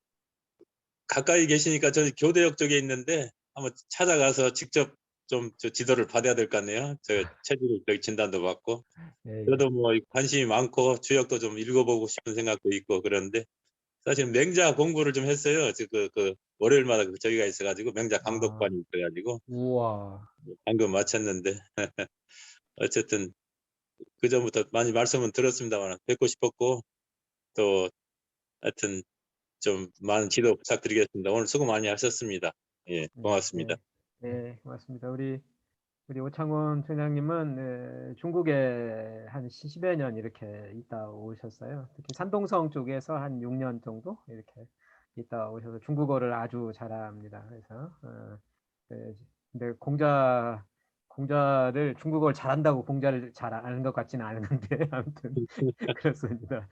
가까이 계시니까 저 교대역 쪽에 있는데 한번 찾아가서 직접 좀 지도를 받아야 될 것 같네요. 저 체질 진단도 받고. 저도 뭐 관심이 많고 주역도 좀 읽어보고 싶은 생각도 있고 그런데 사실 맹자 공부를 좀 했어요. 그 월요일마다 저희가 있어가지고 맹자 강독반이 있어가지고. 우와. 방금 마쳤는데 어쨌든 그 전부터 많이 말씀은 들었습니다만 뵙고 싶었고 또 하여튼 좀 많은 지도 부탁드리겠습니다. 오늘 수고 많이 하셨습니다. 예, 고맙습니다. 네, 고맙습니다. 우리 오창훈 총장님은 중국에 한 10여 년 이렇게 있다 오셨어요. 특히 산동성 쪽에서 한 6년 정도 이렇게 있다 오셔서 중국어를 아주 잘합니다. 그래서 근데 공자를 중국어를 잘한다고 공자를 잘 아는 것 같지는 않은데 아무튼 그렇습니다.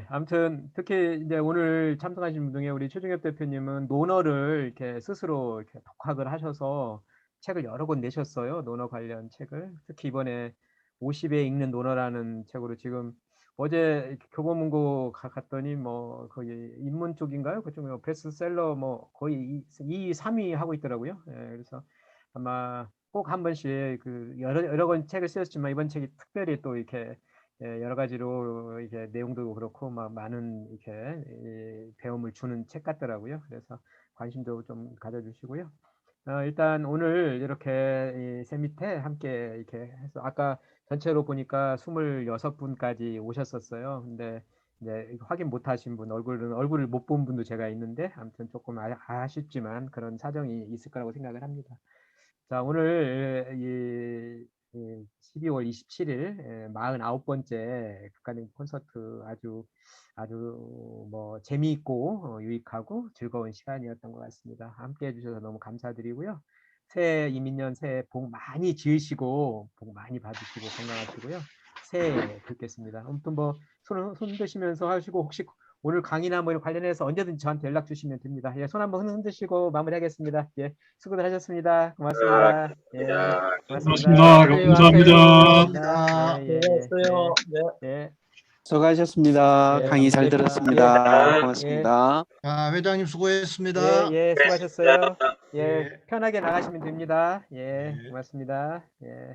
아무튼 특히 이제 오늘 참석하신 분 중에 우리 최중엽 대표님은 논어를 이렇게 스스로 이렇게 독학을 하셔서 책을 여러 권 내셨어요. 논어 관련 책을. 특히 이번에 50에 읽는 논어라는 책으로 지금 어제 교보문고 갔더니 뭐 거의 인문 쪽인가요? 그쪽 베스트셀러 뭐 거의 2, 3위 하고 있더라고요. 그래서 아마 꼭 한 번씩 그 여러 권 책을 쓰셨지만 이번 책이 특별히 또 이렇게 여러 가지로 이게 내용도 그렇고 막 많은 이렇게 배움을 주는 책 같더라고요. 그래서 관심도 좀 가져주시고요. 일단 오늘 이렇게 새 밑에 함께 이렇게 해서 아까 전체로 보니까 26분까지 오셨었어요. 근데 이제 확인 못 하신 분 얼굴을 못 본 분도 제가 있는데 아무튼 조금 아쉽지만 그런 사정이 있을 거라고 생각을 합니다. 자, 오늘 12월 27일 49번째 국가대표 콘서트 아주 뭐 재미있고 유익하고 즐거운 시간이었던 것 같습니다. 함께 해주셔서 너무 감사드리고요. 새해 이민년 새해 복 많이 지으시고 복 많이 받으시고 건강하시고요. 새해 뵙겠습니다. 아무튼 뭐 손 드시면서 하시고 혹시 오늘 강의나 뭐 이런 관련해서 언제든지 저한테 연락 주시면 됩니다. 예, 손 한번 흔드시고 마무리하겠습니다. 예, 수고들 하셨습니다. 고맙습니다. 예, 고맙습니다. 감사합니다. 예, 예, 수고하셨어요. 네. 예. 수고하셨습니다. 예, 강의 잘 예, 들었습니다. 예, 고맙습니다. 회장님 수고했습니다. 예, 수고하셨어요. 예, 예. 편하게 나가시면 됩니다. 예, 고맙습니다. 예.